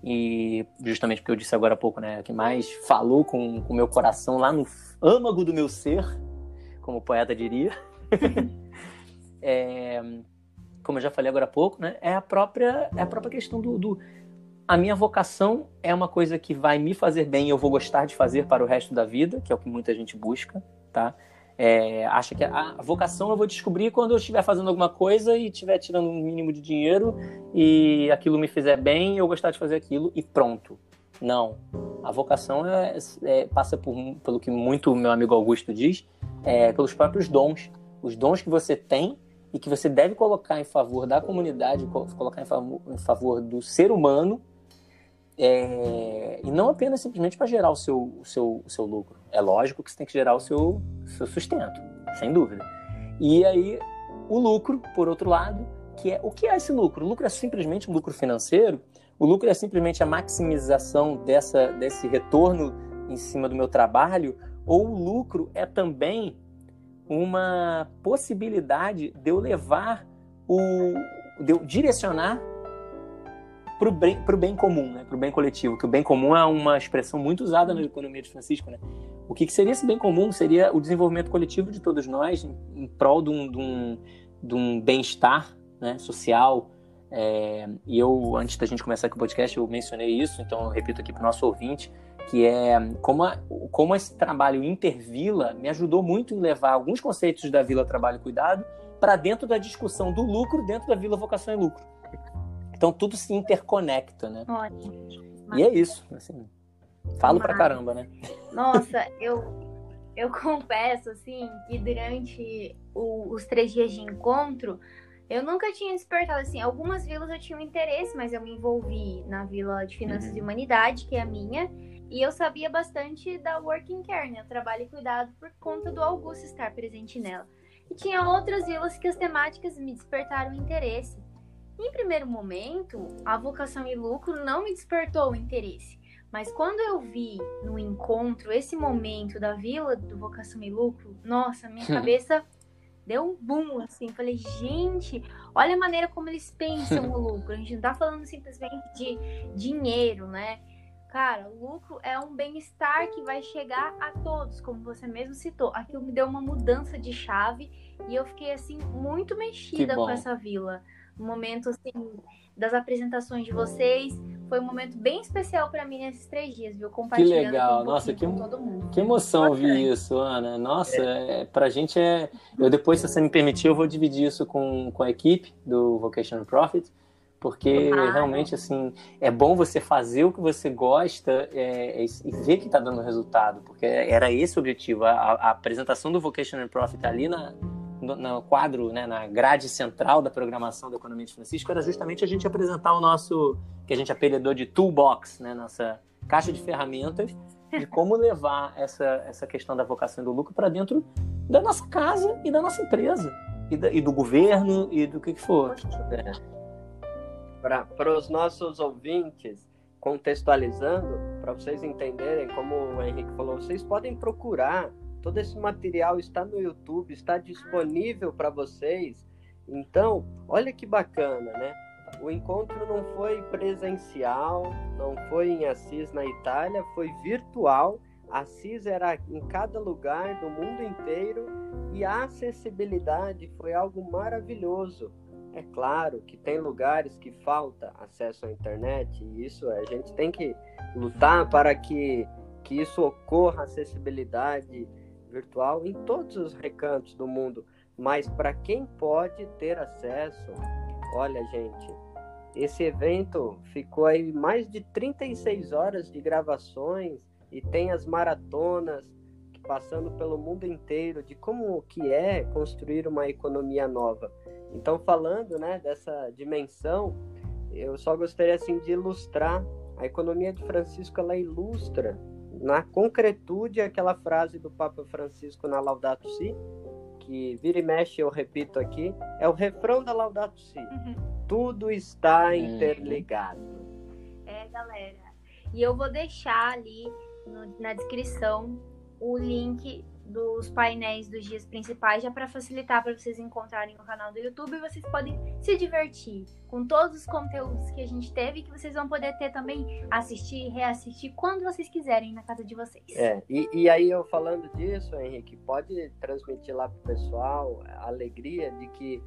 e justamente porque eu disse agora há pouco, né, que mais falou com o meu coração lá no âmago do meu ser, como o poeta diria. Como eu já falei agora há pouco, né, é a própria questão a minha vocação é uma coisa que vai me fazer bem e eu vou gostar de fazer para o resto da vida, que é o que muita gente busca, tá? Acha que a vocação eu vou descobrir quando eu estiver fazendo alguma coisa e estiver tirando um mínimo de dinheiro e aquilo me fizer bem e eu gostar de fazer aquilo e pronto. Não. A vocação passa pelo que muito meu amigo Augusto diz, pelos próprios dons. Os dons que você tem e que você deve colocar em favor da comunidade, colocar em favor do ser humano, e não apenas simplesmente para gerar o seu lucro. É lógico que você tem que gerar o seu sustento, sem dúvida. E aí, o lucro, por outro lado, o que é esse lucro? O lucro é simplesmente um lucro financeiro? O lucro é simplesmente a maximização desse retorno em cima do meu trabalho? Ou o lucro é também uma possibilidade de eu levar, de eu direcionar para o bem comum, né? Para o bem coletivo, que o bem comum é uma expressão muito usada na Economia de Francisco, né? O que seria esse bem comum? Seria o desenvolvimento coletivo de todos nós em prol de um bem-estar, né, social. E eu, antes da gente começar aqui o podcast, eu mencionei isso, então eu repito aqui para o nosso ouvinte, que é como esse trabalho intervila me ajudou muito em levar alguns conceitos da Vila Trabalho e Cuidado para dentro da discussão do lucro dentro da Vila Vocação e Lucro. Então tudo se interconecta, né? Ótimo. E é isso, assim, falo pra caramba, né? Nossa, eu confesso, assim, que durante os 3 dias de encontro, eu nunca tinha despertado, assim, algumas vilas eu tinha um interesse, mas eu me envolvi na Vila de Finanças e Humanidade, que é a minha, e eu sabia bastante da Working Care, né? O trabalho e cuidado por conta do Augusto estar presente nela. E tinha outras vilas que as temáticas me despertaram interesse. Em primeiro momento, a vocação e lucro não me despertou o interesse. Mas quando eu vi no encontro esse momento da Vila do Vocação e Lucro, nossa, minha cabeça deu um boom, assim. Falei, gente, olha a maneira como eles pensam o lucro. A gente não tá falando simplesmente de dinheiro, né? Cara, o lucro é um bem-estar que vai chegar a todos, como você mesmo citou. Aquilo me deu uma mudança de chave e eu fiquei, assim, muito mexida com essa vila. No momento, assim, das apresentações de vocês, foi um momento bem especial para mim nesses 3 dias, viu? Compartilhando que legal, nossa, com todo mundo. Que emoção ouvir isso, Ana. Nossa, pra gente eu depois, se você me permitir, eu vou dividir isso com a equipe do Vocational Profit, porque realmente, assim, é bom você fazer o que você gosta e ver que está dando resultado, porque era esse o objetivo. A apresentação do Vocational Profit ali no quadro, né, na grade central da programação da Economia de Francisco, era justamente a gente apresentar o nosso, que a gente apelidou de toolbox, né, nossa caixa de ferramentas, de como levar essa questão da vocação e do lucro para dentro da nossa casa e da nossa empresa, e do governo, e do que for. Para os nossos ouvintes, contextualizando, para vocês entenderem, como o Henrique falou, vocês podem procurar, todo esse material está no YouTube, está disponível para vocês. Então, olha que bacana, né? O encontro não foi presencial, não foi em Assis, na Itália, foi virtual. Assis era em cada lugar do mundo inteiro e a acessibilidade foi algo maravilhoso. É claro que tem lugares que falta acesso à internet, e isso a gente tem que lutar para que isso ocorra, acessibilidade virtual em todos os recantos do mundo. Mas para quem pode ter acesso, olha, gente, esse evento ficou aí mais de 36 horas de gravações e tem as maratonas passando pelo mundo inteiro de como que é construir uma economia nova. Então, falando, né, dessa dimensão, eu só gostaria assim de ilustrar a economia de Francisco. Ela ilustra na concretude aquela frase do Papa Francisco na Laudato Si, que vira e mexe eu repito aqui, é o refrão da Laudato Si. Tudo está interligado. Galera, e eu vou deixar ali na descrição o link dos painéis dos dias principais, já para facilitar para vocês encontrarem no canal do YouTube, e vocês podem se divertir com todos os conteúdos que a gente teve, que vocês vão poder ter também, assistir, reassistir, quando vocês quiserem na casa de vocês. E aí eu falando disso, Henrique, pode transmitir lá pro pessoal a alegria de que,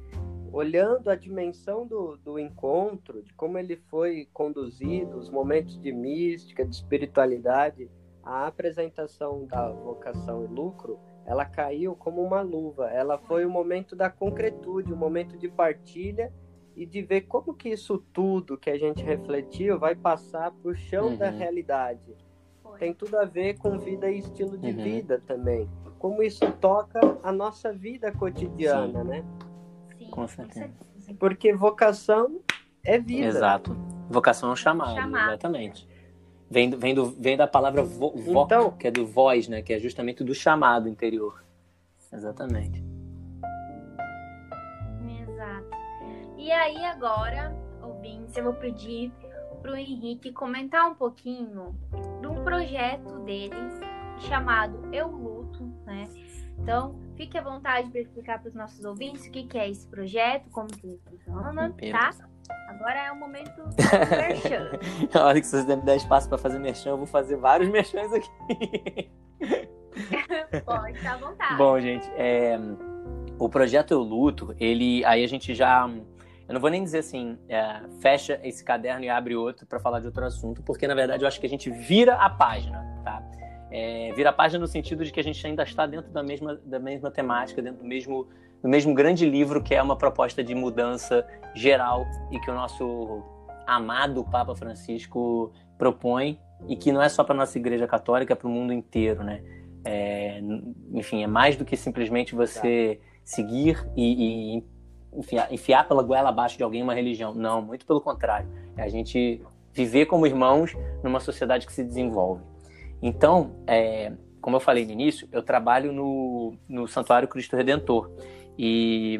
olhando a dimensão do encontro, de como ele foi conduzido, os momentos de mística, de espiritualidade, a apresentação da vocação e lucro, ela caiu como uma luva. Ela foi o momento da concretude, o momento de partilha e de ver como que isso tudo que a gente refletiu vai passar para o chão da realidade. Tem tudo a ver com vida e estilo de vida também. Como isso toca a nossa vida cotidiana, né? Sim, com certeza. Porque vocação é vida. Exato. Vocação é um chamado. Exatamente. Vem da palavra voca, então, que é do voz, né? Que é justamente do chamado interior. Exatamente. Exato. E aí agora, ouvintes, eu vou pedir para o Henrique comentar um pouquinho de um projeto deles chamado Eu Luto, né? Então, fique à vontade para explicar para os nossos ouvintes o que é esse projeto, como que ele funciona, tá? Agora é o momento do merchan. Na hora que vocês me der espaço para fazer merchan, eu vou fazer vários merchans aqui. Pode, tá à vontade. Bom, gente, o projeto Eu Luto, aí a gente já... Eu não vou nem dizer assim, fecha esse caderno e abre outro para falar de outro assunto, porque, na verdade, eu acho que a gente vira a página, tá? Vira a página no sentido de que a gente ainda está dentro da mesma temática, dentro do mesmo grande livro, que é uma proposta de mudança geral e que o nosso amado Papa Francisco propõe, e que não é só para a nossa Igreja Católica, é para o mundo inteiro, né? Enfim, é mais do que simplesmente você seguir e enfiar pela goela abaixo de alguém uma religião. Não, muito pelo contrário. É a gente viver como irmãos numa sociedade que se desenvolve. Então, como eu falei no início, eu trabalho no Santuário Cristo Redentor. E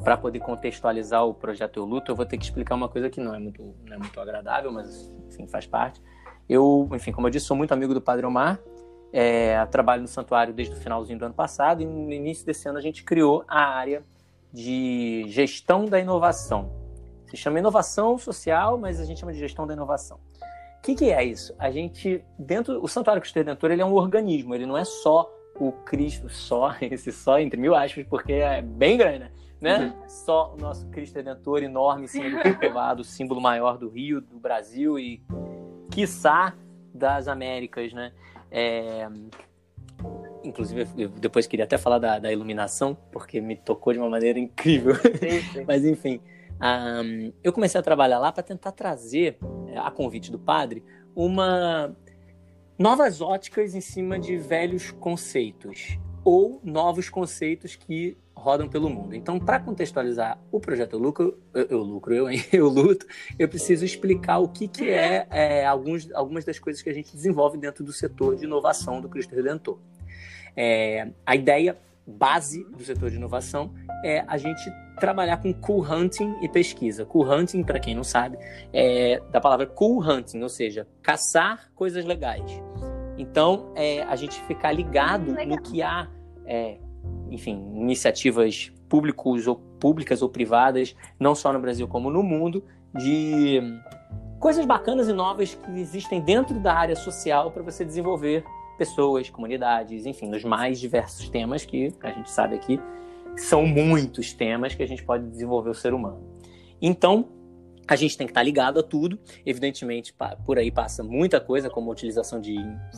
para poder contextualizar o projeto Eu Luto, eu vou ter que explicar uma coisa que não é muito agradável, mas enfim, faz parte. Eu, enfim, como eu disse, sou muito amigo do Padre Omar, trabalho no santuário desde o finalzinho do ano passado, e no início desse ano a gente criou a área de gestão da inovação. Se chama inovação social, mas a gente chama de gestão da inovação. O que é isso? A gente, o Santuário Cristo Redentor, ele é um organismo, ele não é só o Cristo, esse só entre mil aspas, porque é bem grande, né? Só o nosso Cristo Redentor enorme, símbolo comprovado, símbolo maior do Rio, do Brasil e, quiçá, das Américas, né? Inclusive, eu depois queria até falar da iluminação, porque me tocou de uma maneira incrível. Sim. Mas, enfim, eu comecei a trabalhar lá para tentar trazer, a convite do padre, novas óticas em cima de velhos conceitos, ou novos conceitos que rodam pelo mundo. Então, para contextualizar o projeto Eu Luto, eu preciso explicar o que é algumas das coisas que a gente desenvolve dentro do setor de inovação do Cristo Redentor. A ideia base do setor de inovação é a gente trabalhar com cool hunting e pesquisa. Cool hunting, para quem não sabe, é da palavra cool hunting, ou seja, caçar coisas legais. Então, a gente ficar ligado no que há, enfim, iniciativas públicas ou privadas, não só no Brasil como no mundo, de coisas bacanas e novas que existem dentro da área social para você desenvolver pessoas, comunidades, enfim, nos mais diversos temas que a gente sabe aqui, são muitos temas que a gente pode desenvolver o ser humano. Então, a gente tem que estar ligado a tudo. Evidentemente, por aí passa muita coisa, como a utilização de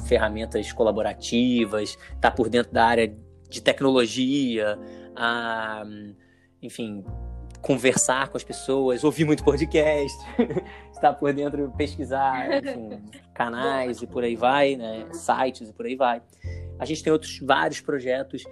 ferramentas colaborativas, estar por dentro da área de tecnologia, enfim, conversar com as pessoas, ouvir muito podcast, estar por dentro, pesquisar, enfim, canais e por aí vai, né? Sites e por aí vai. A gente tem vários projetos,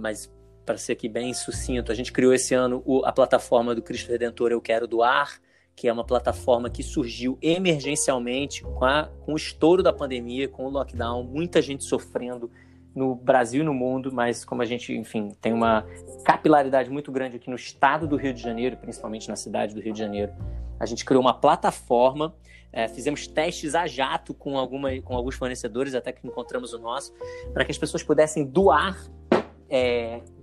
mas para ser aqui bem sucinto, a gente criou esse ano a plataforma do Cristo Redentor Eu Quero Doar, que é uma plataforma que surgiu emergencialmente com o estouro da pandemia, com o lockdown, muita gente sofrendo no Brasil e no mundo, mas como a gente, enfim, tem uma capilaridade muito grande aqui no estado do Rio de Janeiro, principalmente na cidade do Rio de Janeiro, a gente criou uma plataforma, fizemos testes a jato com alguns fornecedores, até que encontramos o nosso, para que as pessoas pudessem doar,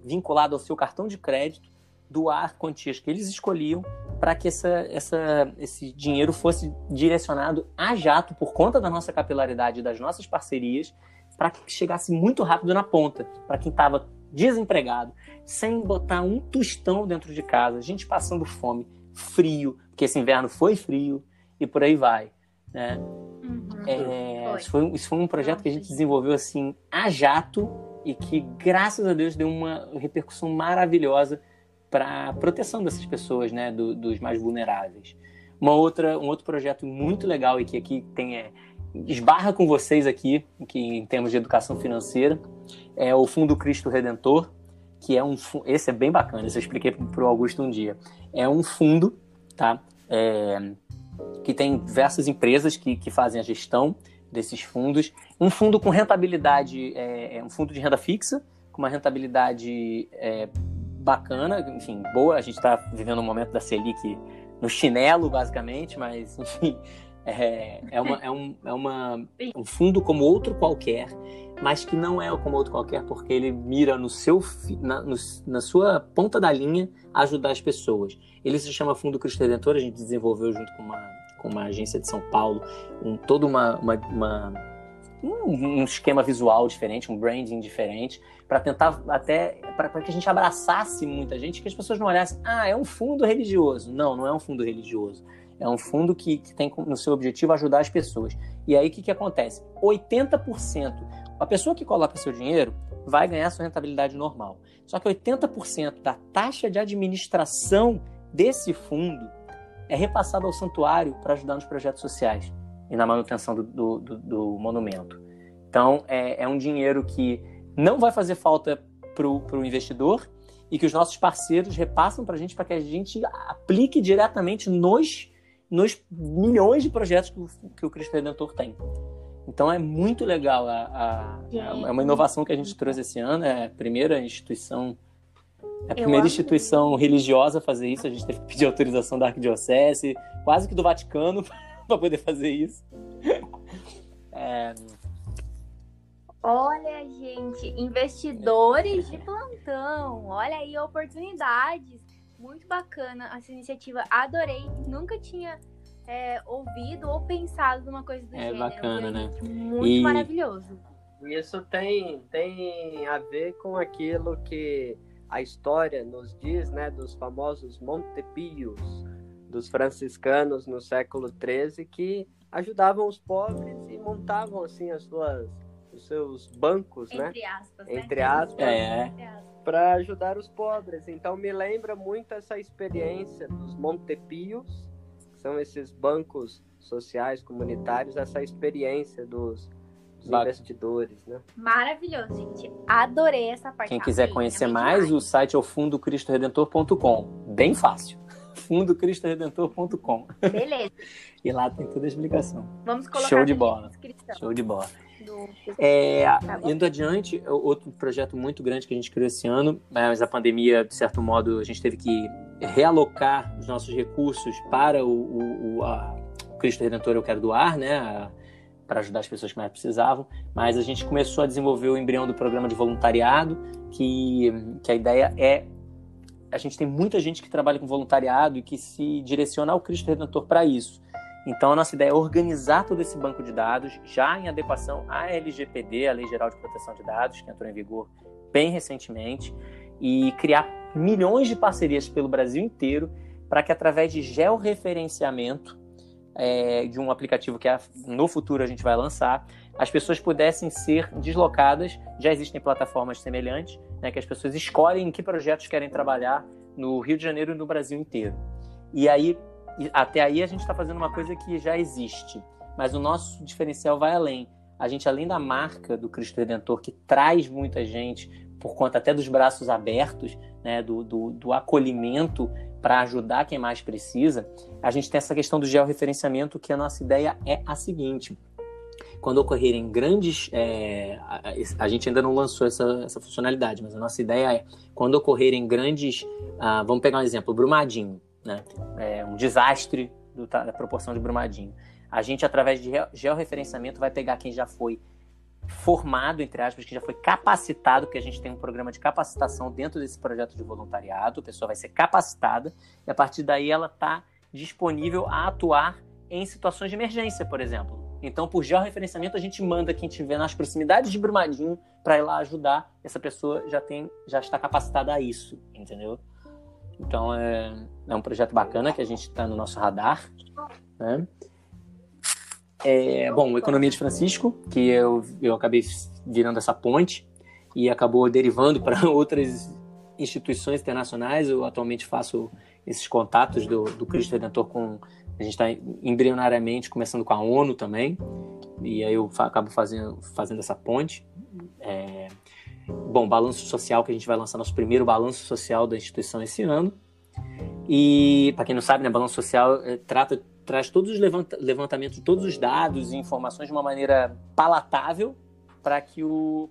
vinculado ao seu cartão de crédito, doar quantias que eles escolhiam para que esse dinheiro fosse direcionado a jato por conta da nossa capilaridade e das nossas parcerias, para que chegasse muito rápido na ponta, para quem estava desempregado, sem botar um tostão dentro de casa, gente passando fome, frio, porque esse inverno foi frio, e por aí vai, né? Isso foi um projeto que a gente desenvolveu assim, a jato, e que, graças a Deus, deu uma repercussão maravilhosa para a proteção dessas pessoas, né, dos mais vulneráveis. Um outro projeto muito legal e que aqui esbarra com vocês aqui, que em termos de educação financeira, é o Fundo Cristo Redentor, que esse é bem bacana, isso eu expliquei para o Augusto um dia. É um fundo, tá? Que tem diversas empresas que fazem a gestão desses fundos. Um fundo com rentabilidade, um fundo de renda fixa, com uma rentabilidade bacana, enfim, boa. A gente está vivendo um momento da Selic no chinelo, basicamente, mas, enfim, um fundo como outro qualquer, mas que não é como outro qualquer porque ele mira na sua ponta da linha ajudar as pessoas. Ele se chama Fundo Cristo Redentor, a gente desenvolveu junto com uma agência de São Paulo todo um esquema visual diferente, um branding diferente, para tentar para que a gente abraçasse muita gente, que as pessoas não olhassem, é um fundo religioso. Não é um fundo religioso. É um fundo que tem no seu objetivo ajudar as pessoas. E aí o que acontece? 80%, a pessoa que coloca seu dinheiro vai ganhar sua rentabilidade normal. Só que 80% da taxa de administração desse fundo é repassado ao santuário para ajudar nos projetos sociais e na manutenção do monumento. Então, é um dinheiro que não vai fazer falta para o investidor e que os nossos parceiros repassam para a gente, para que a gente aplique diretamente nos milhões de projetos que o Cristo Redentor tem. Então, é muito legal. É uma inovação que a gente trouxe esse ano. É a primeira instituição religiosa a fazer isso. A gente teve que pedir autorização da Arquidiocese, quase que do Vaticano, para poder fazer isso. Olha, gente, investidores de plantão. Olha aí, oportunidades. Muito bacana essa iniciativa. Adorei. Nunca tinha ouvido ou pensado numa coisa do gênero. É bacana, né? Muito maravilhoso. Isso tem a ver com aquilo que a história nos diz, né? Dos famosos Montepios, dos franciscanos no século XIII, que ajudavam os pobres e montavam assim os seus bancos, Entre aspas, né? Entre aspas, para ajudar os pobres. Então me lembra muito essa experiência dos Montepios, que são esses bancos sociais comunitários, essa experiência dos investidores, né? Maravilhoso, gente. Adorei essa parte. Quem quiser conhecer mais, o site é o fundocristoredentor.com. Bem fácil. fundocristoredentor.com. Beleza. E lá tem toda a explicação. Vamos colocar Show de bola. na descrição. Show de bola. Tá bom. Indo adiante, outro projeto muito grande que a gente criou esse ano, mas a pandemia, de certo modo, a gente teve que realocar os nossos recursos para o Cristo Redentor Eu Quero Doar, né? Para ajudar as pessoas que mais precisavam, mas a gente começou a desenvolver o embrião do programa de voluntariado, que a ideia é... A gente tem muita gente que trabalha com voluntariado e que se direciona ao Cristo Redentor para isso. Então, a nossa ideia é organizar todo esse banco de dados, já em adequação à LGPD, a Lei Geral de Proteção de Dados, que entrou em vigor bem recentemente, e criar milhões de parcerias pelo Brasil inteiro para que, através de georreferenciamento, de um aplicativo que no futuro a gente vai lançar, as pessoas pudessem ser deslocadas. Já existem plataformas semelhantes, né, que as pessoas escolhem em que projetos querem trabalhar no Rio de Janeiro e no Brasil inteiro. E aí, até aí a gente está fazendo uma coisa que já existe, mas o nosso diferencial vai além. A gente, além da marca do Cristo Redentor, que traz muita gente por conta até dos braços abertos, né, do acolhimento para ajudar quem mais precisa, a gente tem essa questão do georreferenciamento, que a nossa ideia é a seguinte: quando ocorrerem grandes... a gente ainda não lançou essa funcionalidade, mas a nossa ideia é, quando ocorrerem grandes... vamos pegar um exemplo, Brumadinho, né? Um desastre da proporção de Brumadinho. A gente, através de georreferenciamento, vai pegar quem já foi formado, entre aspas, que já foi capacitado, porque a gente tem um programa de capacitação dentro desse projeto de voluntariado. A pessoa vai ser capacitada e, a partir daí, ela está disponível a atuar em situações de emergência, por exemplo. Então, por georreferenciamento, a gente manda quem estiver nas proximidades de Brumadinho para ir lá ajudar. Essa pessoa já está capacitada a isso, entendeu? Então, é um projeto bacana que a gente está no nosso radar, né? Bom, Economia de Francisco, que eu acabei virando essa ponte e acabou derivando para outras instituições internacionais. Eu atualmente faço esses contatos do Cristo Redentor a gente está embrionariamente começando com a ONU também, e aí eu acabo fazendo essa ponte. Bom, balanço social, que a gente vai lançar nosso primeiro balanço social da instituição esse ano. E, para quem não sabe, né, balanço social traz todos os levantamentos de todos os dados e informações de uma maneira palatável para que o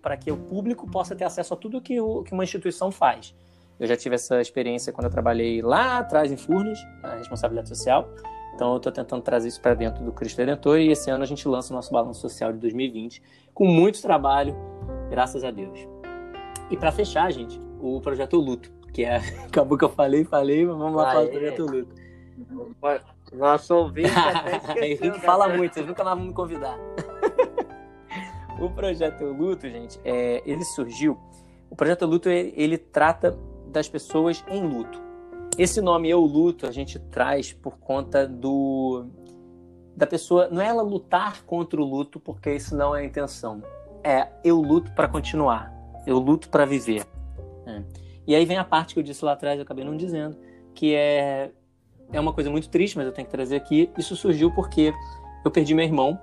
público possa ter acesso a tudo que uma instituição faz. Eu já tive essa experiência quando eu trabalhei lá atrás em Furnas, na responsabilidade social. Então eu estou tentando trazer isso para dentro do Cristo Redentor, e esse ano a gente lança o nosso balanço social de 2020 com muito trabalho, graças a Deus. E para fechar, gente, o projeto Luto, que acabou que eu falei, mas vamos lá falar do projeto Luto. Nosso ouvinte até esqueceu. Henrique fala muito, vocês nunca mais vão me convidar. O projeto Luto, gente, ele surgiu... O projeto Luto, ele trata das pessoas em luto. Esse nome Eu Luto a gente traz por conta da pessoa... Não é ela lutar contra o luto, porque isso não é a intenção. Eu luto para continuar. Eu luto para viver. E aí vem a parte que eu disse lá atrás, eu acabei não dizendo, que é uma coisa muito triste, mas eu tenho que trazer aqui. Isso surgiu porque eu perdi meu irmão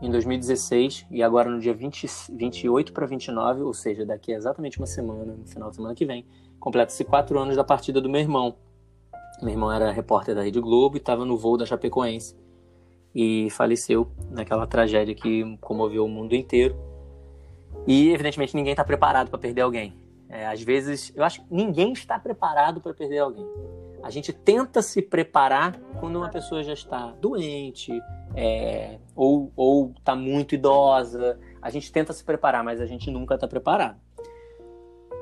em 2016, e agora no dia 28 para 29, ou seja, daqui a exatamente uma semana, no final da semana que vem, completa-se 4 anos da partida do meu irmão. Meu irmão era repórter da Rede Globo e estava no voo da Chapecoense e faleceu naquela tragédia que comoveu o mundo inteiro. E, evidentemente, ninguém está preparado para perder alguém. Às vezes, eu acho que ninguém está preparado para perder alguém. A gente tenta se preparar quando uma pessoa já está doente, ou está muito idosa. a gente tenta se preparar, mas a gente nunca está preparado.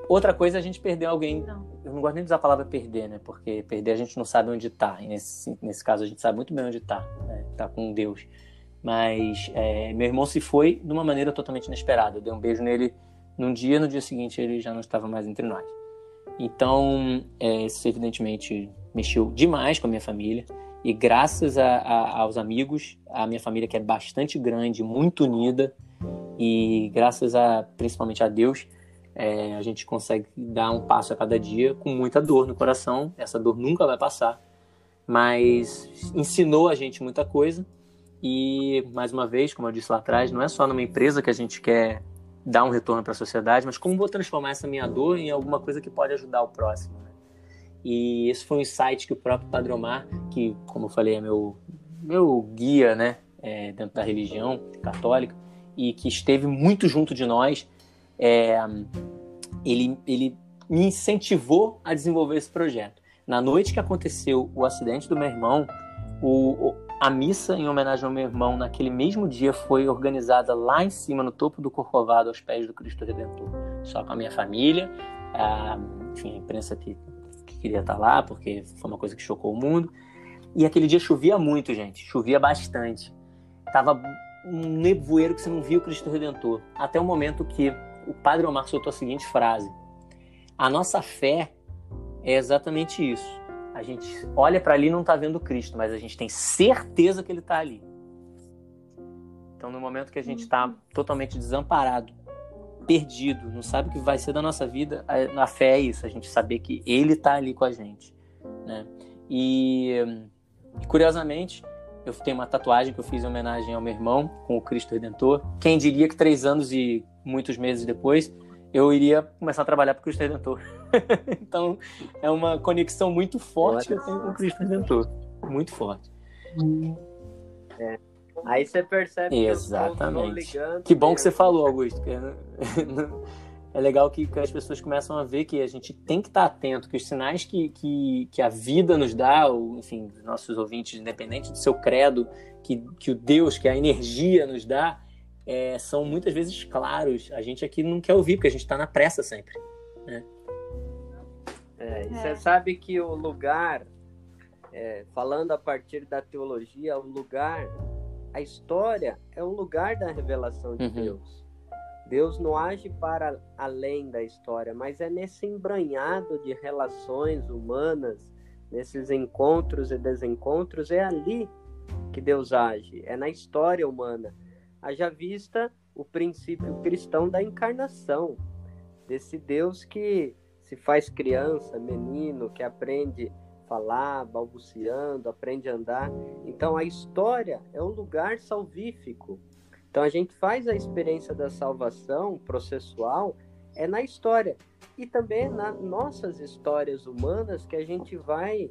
Outra coisa é a gente perder alguém. Eu não gosto nem de usar a palavra perder, né? Porque perder a gente não sabe onde está. E nesse caso a gente sabe muito bem onde está, né? Tá com Deus. Mas meu irmão se foi de uma maneira totalmente inesperada. Eu dei um beijo nele num dia, no dia seguinte ele já não estava mais entre nós. Então, isso evidentemente mexeu demais com a minha família. E graças aos amigos, a minha família, que é bastante grande, muito unida, e graças principalmente a Deus, a gente consegue dar um passo a cada dia com muita dor no coração. Essa dor nunca vai passar, mas ensinou a gente muita coisa. E, mais uma vez, como eu disse lá atrás, não é só numa empresa que a gente quer dar um retorno para a sociedade, mas como vou transformar essa minha dor em alguma coisa que pode ajudar o próximo, né? E esse foi um insight que o próprio Padre Omar, que, como eu falei, é meu guia, né, dentro da religião católica, e que esteve muito junto de nós, ele me incentivou a desenvolver esse projeto. Na noite que aconteceu o acidente do meu irmão, a missa em homenagem ao meu irmão naquele mesmo dia foi organizada lá em cima, no topo do Corcovado, aos pés do Cristo Redentor. Só com a minha família, enfim, a imprensa que queria estar lá, porque foi uma coisa que chocou o mundo. E aquele dia chovia muito, gente. Chovia bastante. Tava um nevoeiro que você não via o Cristo Redentor. Até o momento que o Padre Omar soltou a seguinte frase: a nossa fé é exatamente isso. A gente olha para ali e não está vendo Cristo, mas a gente tem certeza que ele está ali. Então, no momento que a gente está totalmente desamparado, perdido, não sabe o que vai ser da nossa vida, a fé é isso, a gente saber que ele está ali com a gente, né? E, curiosamente, eu tenho uma tatuagem que eu fiz em homenagem ao meu irmão, com o Cristo Redentor. Quem diria que 3 anos e muitos meses depois, eu iria começar a trabalhar para o Cristo Redentor. Então, é uma conexão muito forte que eu tenho com o Cristo Redentor. Muito forte. Aí você percebe exatamente. Que eu tô ligando. Que bom que você falou, Augusto. É legal que as pessoas começam a ver que a gente tem que estar atento, que os sinais que a vida nos dá, ou, enfim, nossos ouvintes, independente do seu credo, que o Deus, que a energia nos dá, são muitas vezes claros. A gente aqui não quer ouvir, porque a gente está na pressa sempre, né? Você sabe que o lugar, falando a partir da teologia, a história é um lugar da revelação de Deus. Deus não age para além da história, mas é nesse embranhado de relações humanas, nesses encontros e desencontros, é ali que Deus age, é na história humana. Haja vista o princípio cristão da encarnação, desse Deus que se faz criança, menino, que aprende a falar, balbuciando, aprende a andar. Então a história é um lugar salvífico. Então a gente faz a experiência da salvação processual na história. E também nas nossas histórias humanas que a gente vai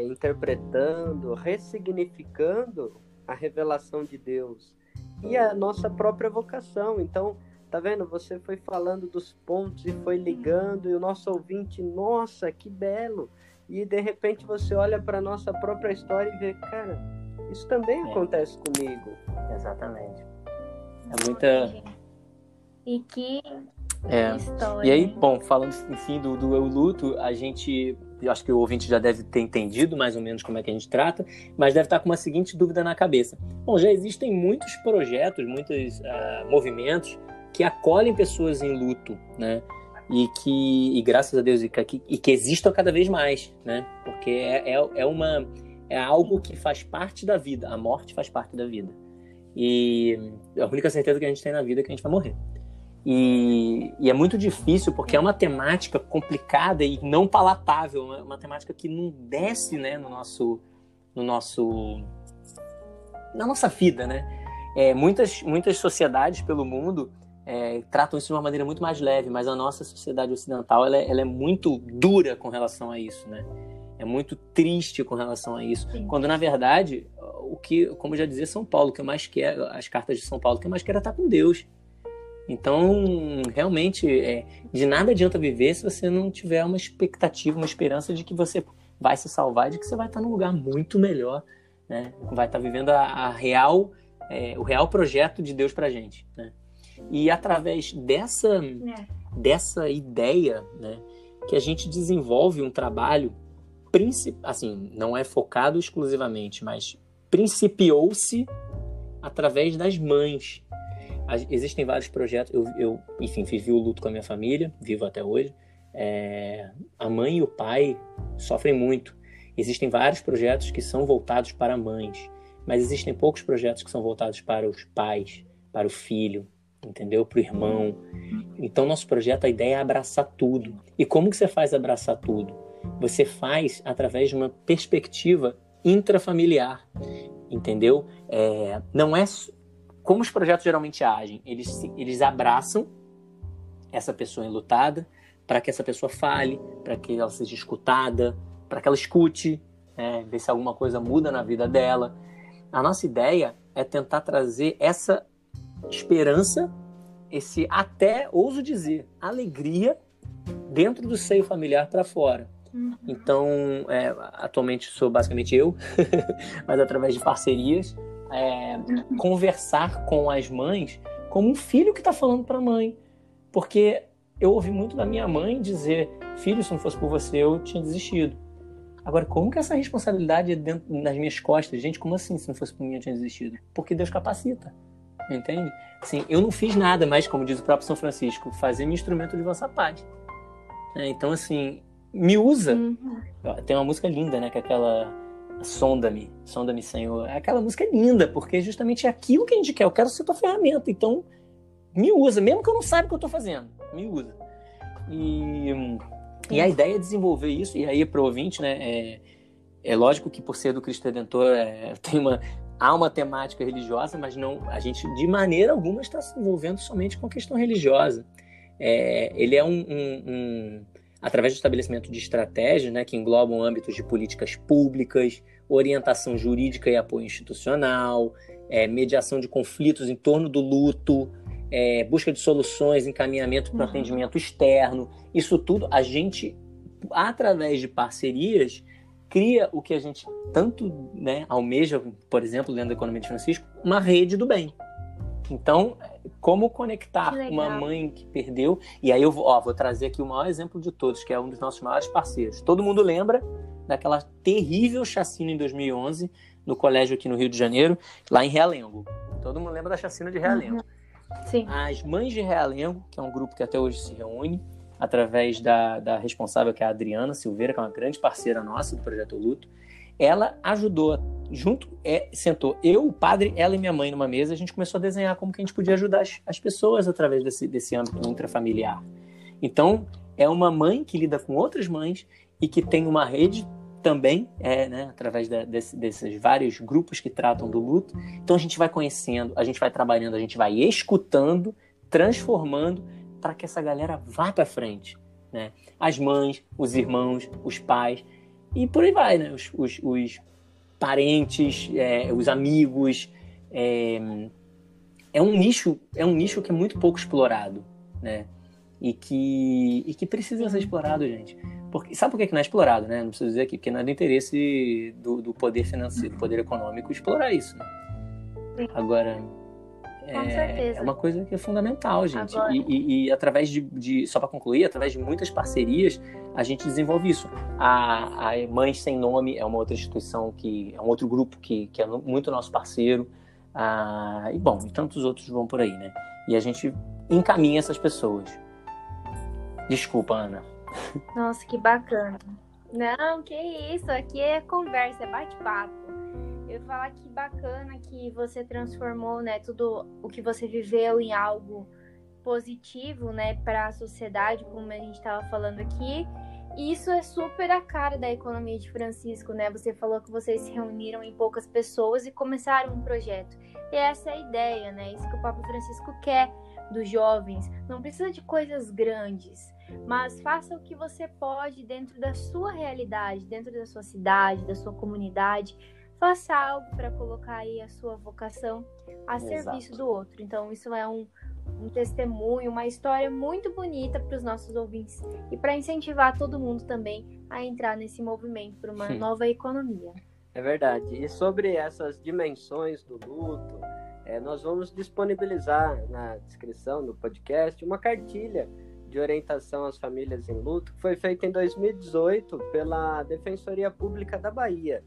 interpretando, ressignificando a revelação de Deus e a nossa própria vocação. Então, tá vendo? Você foi falando dos pontos e foi ligando, e o nosso ouvinte, nossa, que belo! E de repente você olha para a nossa própria história e vê, cara, isso também acontece comigo. Exatamente. É muita... E que história. E aí, bom, falando, enfim, do eu luto, eu acho que o ouvinte já deve ter entendido mais ou menos como é que a gente trata, mas deve estar com uma seguinte dúvida na cabeça. Bom, já existem muitos projetos, muitos movimentos que acolhem pessoas em luto, né? E graças a Deus, e que existam cada vez mais, né? Porque é algo que faz parte da vida. A morte faz parte da vida. E a única certeza que a gente tem na vida é que a gente vai morrer. E é muito difícil, porque é uma temática complicada e não palatável, uma temática que não desce, né, na nossa vida, né? Muitas sociedades pelo mundo tratam isso de uma maneira muito mais leve, mas a nossa sociedade ocidental ela é muito dura com relação a isso, né? É muito triste com relação a isso. Sim. Quando, na verdade, como já dizia São Paulo, o que eu mais quero, as cartas de São Paulo, o que eu mais quero é estar com Deus. Então, realmente, de nada adianta viver se você não tiver uma expectativa, uma esperança de que você vai se salvar, de que você vai estar num lugar muito melhor, né? Vai estar vivendo o real projeto de Deus pra gente, né? E através dessa ideia, né, que a gente desenvolve um trabalho, assim, não é focado exclusivamente, mas principiou-se através das mães. Existem vários projetos, enfim, vivi o luto com a minha família, vivo até hoje. A mãe e o pai sofrem muito. Existem vários projetos que são voltados para mães, mas existem poucos projetos que são voltados para os pais, para o filho, entendeu? Para o irmão. Então, nosso projeto, a ideia é abraçar tudo. E como que você faz abraçar tudo? Você faz através de uma perspectiva intrafamiliar, entendeu? Não é como os projetos geralmente agem. Eles abraçam essa pessoa enlutada para que essa pessoa fale, para que ela seja escutada, para que ela escute, ver se alguma coisa muda na vida dela. A nossa ideia é tentar trazer essa esperança, esse, até, ouso dizer, alegria dentro do seio familiar para fora. Então, atualmente sou basicamente eu, mas através de parcerias, conversar com as mães como um filho que está falando para a mãe. Porque eu ouvi muito da minha mãe dizer: filho, se não fosse por você, eu tinha desistido. Agora, como que essa responsabilidade é dentro das minhas costas? Gente, como assim, se não fosse por mim, eu tinha desistido? Porque Deus capacita, entende? Assim, eu não fiz nada, mas, como diz o próprio São Francisco, fazer-me instrumento de vossa paz. Então, assim, me usa. Tem uma música linda, né, que é aquela Sonda-me, Senhor. Aquela música é linda, porque justamente é aquilo que a gente quer. Eu quero ser tua ferramenta, então me usa, mesmo que eu não saiba o que eu estou fazendo, me usa. E a ideia é desenvolver isso, e aí para o ouvinte, né, é lógico que por ser do Cristo Redentor há uma temática religiosa, mas não, a gente de maneira alguma está se envolvendo somente com a questão religiosa. Ele é através do estabelecimento de estratégias, né, que englobam âmbitos de políticas públicas, orientação jurídica e apoio institucional, mediação de conflitos em torno do luto, busca de soluções, encaminhamento para atendimento externo. Isso tudo a gente, através de parcerias, cria o que a gente tanto, né, almeja, por exemplo, dentro da economia de Francisco, uma rede do bem. Então, como conectar uma mãe que perdeu... E aí eu vou trazer aqui o maior exemplo de todos, que é um dos nossos maiores parceiros. Todo mundo lembra daquela terrível chacina em 2011, no colégio aqui no Rio de Janeiro, lá em Realengo. Todo mundo lembra da chacina de Realengo. Sim. As Mães de Realengo, que é um grupo que até hoje se reúne, através da responsável, que é a Adriana Silveira, que é uma grande parceira nossa do Projeto Luto, ela ajudou, sentou eu, o padre, ela e minha mãe numa mesa, a gente começou a desenhar como que a gente podia ajudar as pessoas através desse âmbito intrafamiliar. Então, é uma mãe que lida com outras mães e que tem uma rede também, né, através desses vários grupos que tratam do luto. Então, a gente vai conhecendo, a gente vai trabalhando, a gente vai escutando, transformando para que essa galera vá para frente, né? As mães, os irmãos, os pais, e por aí vai, né? Os parentes, os amigos. É um nicho que é muito pouco explorado, né? E que precisa ser explorado, gente. Sabe por que não é explorado, né? Não preciso dizer aqui, porque não é do interesse do poder financeiro, do poder econômico explorar isso, né? Agora, com certeza. É uma coisa que é fundamental, gente. E através só para concluir, através de muitas parcerias, a gente desenvolve isso. A Mães Sem Nome é uma outra instituição, que é um outro grupo que é muito nosso parceiro. E tantos outros vão por aí, né? E a gente encaminha essas pessoas. Desculpa, Ana. Nossa, que bacana. Não, que isso. Aqui é conversa, é bate-papo. Eu ia falar que bacana que você transformou, né, tudo o que você viveu em algo positivo, né, para a sociedade, como a gente estava falando aqui. E isso é super a cara da economia de Francisco, né? Você falou que vocês se reuniram em poucas pessoas e começaram um projeto. E essa é a ideia, né? Isso que o Papa Francisco quer dos jovens. Não precisa de coisas grandes, mas faça o que você pode dentro da sua realidade, dentro da sua cidade, da sua comunidade. Faça algo para colocar aí a sua vocação a serviço do outro. Então, isso é um testemunho, uma história muito bonita para os nossos ouvintes e para incentivar todo mundo também a entrar nesse movimento para uma nova economia. É verdade. E sobre essas dimensões do luto, nós vamos disponibilizar na descrição do podcast uma cartilha de orientação às famílias em luto, que foi feita em 2018 pela Defensoria Pública da Bahia.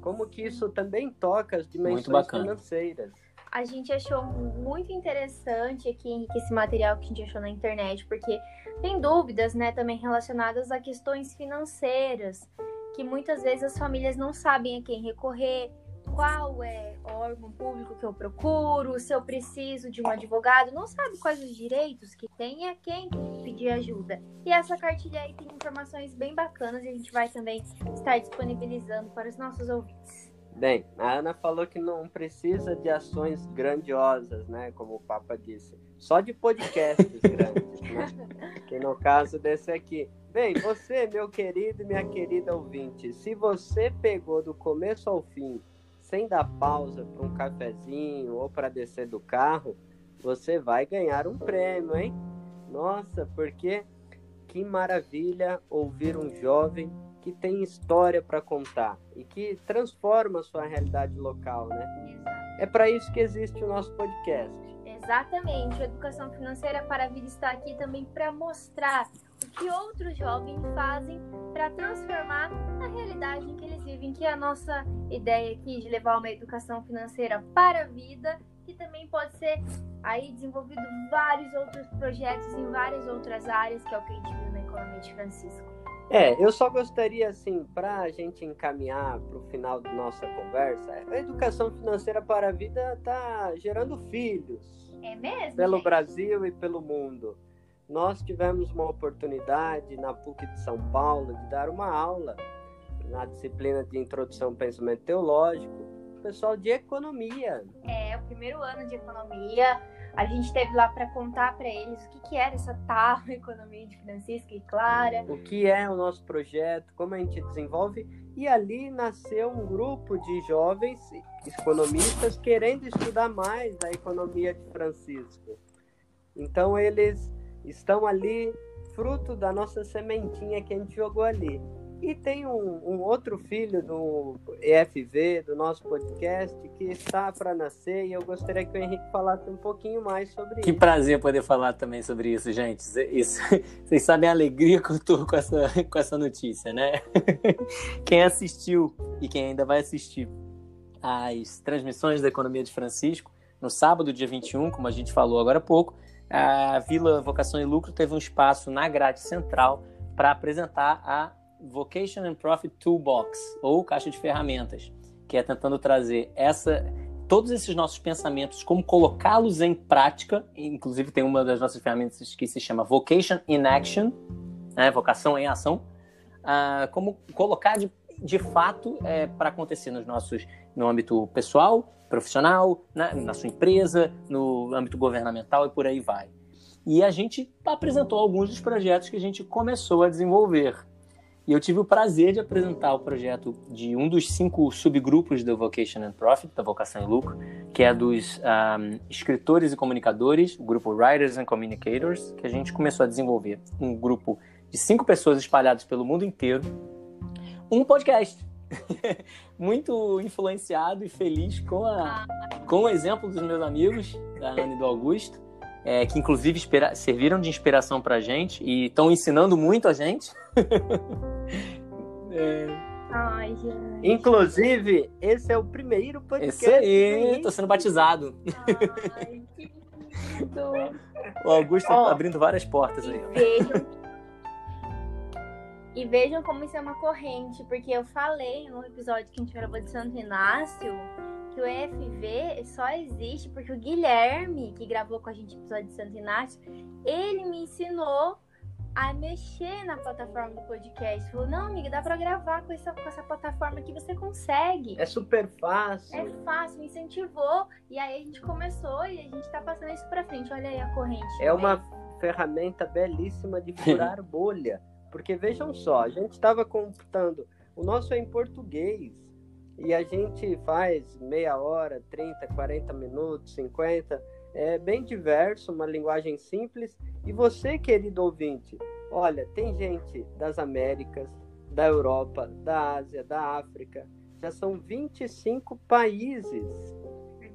Como que isso também toca as dimensões financeiras. A gente achou muito interessante aqui esse material que a gente achou na internet, porque tem dúvidas, né, também relacionadas a questões financeiras, que muitas vezes as famílias não sabem a quem recorrer, qual é o órgão público que eu procuro, se eu preciso de um advogado, não sabe quais os direitos que tem e a quem pedir ajuda. E essa cartilha aí tem informações bem bacanas e a gente vai também estar disponibilizando para os nossos ouvintes. Bem, a Ana falou que não precisa de ações grandiosas, né, como o Papa disse, só de podcasts grandes, né, que no caso desse aqui. Bem, você, meu querido e minha querida ouvinte, se você pegou do começo ao fim, sem dar pausa para um cafezinho ou para descer do carro, você vai ganhar um prêmio, hein? Nossa, porque que maravilha ouvir um jovem que tem história para contar e que transforma a sua realidade local, né? Exato. É para isso que existe o nosso podcast. Exatamente. A Educação Financeira para a Vida está aqui também para mostrar o que outros jovens fazem para transformar a realidade em que eles vivem, que é a nossa ideia aqui de levar uma educação financeira para a vida, que também pode ser aí desenvolvido vários outros projetos em várias outras áreas, que é o que a gente viu na Economia de Francisco. Eu só gostaria, assim, para a gente encaminhar para o final da nossa conversa, a educação financeira para a vida está gerando filhos. É mesmo? Pelo gente? Brasil e pelo mundo. Nós tivemos uma oportunidade na PUC de São Paulo de dar uma aula na disciplina de Introdução ao Pensamento Teológico, pessoal de economia. É, o primeiro ano de economia. A gente esteve lá para contar para eles o que era essa tal economia de Francisco e Clara. O que é o nosso projeto, como a gente desenvolve. E ali nasceu um grupo de jovens economistas querendo estudar mais a economia de Francisco. Então eles estão ali, fruto da nossa sementinha que a gente jogou ali. E tem um outro filho do EFV, do nosso podcast, que está para nascer, e eu gostaria que o Henrique falasse um pouquinho mais sobre isso. Que prazer poder falar também sobre isso, gente. Isso, vocês sabem a alegria que eu estou com essa notícia, né? Quem assistiu e quem ainda vai assistir às transmissões da Economia de Francisco, no sábado, dia 21, como a gente falou agora há pouco, a Vila Vocação e Lucro teve um espaço na grade central para apresentar a Vocation and Profit Toolbox, ou caixa de ferramentas, que é tentando trazer todos esses nossos pensamentos, como colocá-los em prática. Inclusive tem uma das nossas ferramentas que se chama Vocation in Action, né? Vocação em ação, como colocar de fato para acontecer no âmbito pessoal, profissional, na sua empresa, no âmbito governamental e por aí vai. E a gente apresentou alguns dos projetos que a gente começou a desenvolver. E eu tive o prazer de apresentar o projeto de um dos 5 subgrupos do Vocation and Profit, da Vocação e Lucro, que é dos escritores e comunicadores, o grupo Writers and Communicators, que a gente começou a desenvolver. Um grupo de 5 pessoas espalhadas pelo mundo inteiro. Um podcast. Muito influenciado e feliz com o exemplo dos meus amigos, da Ana e do Augusto, que inclusive serviram de inspiração pra gente e estão ensinando muito a gente. Ai, gente. Inclusive, esse é o primeiro podcast. Isso aí, tô sendo batizado. Ai, que lindo. O Augusto tá abrindo várias portas aí. E vejam como isso é uma corrente, porque eu falei no episódio que a gente gravou de Santo Inácio que o EFV só existe porque o Guilherme, que gravou com a gente o episódio de Santo Inácio, ele me ensinou a mexer na plataforma do podcast. Falou, não, amiga, dá pra gravar com essa plataforma que você consegue. É super fácil. É fácil, me incentivou. E aí a gente começou e a gente tá passando isso pra frente. Olha aí a corrente. É uma ferramenta belíssima de furar bolha. Porque vejam só, a gente estava computando, o nosso é em português. E a gente faz meia hora, 30, 40 minutos, 50. É bem diverso, uma linguagem simples. E você, querido ouvinte, olha, tem gente das Américas, da Europa, da Ásia, da África. Já são 25 países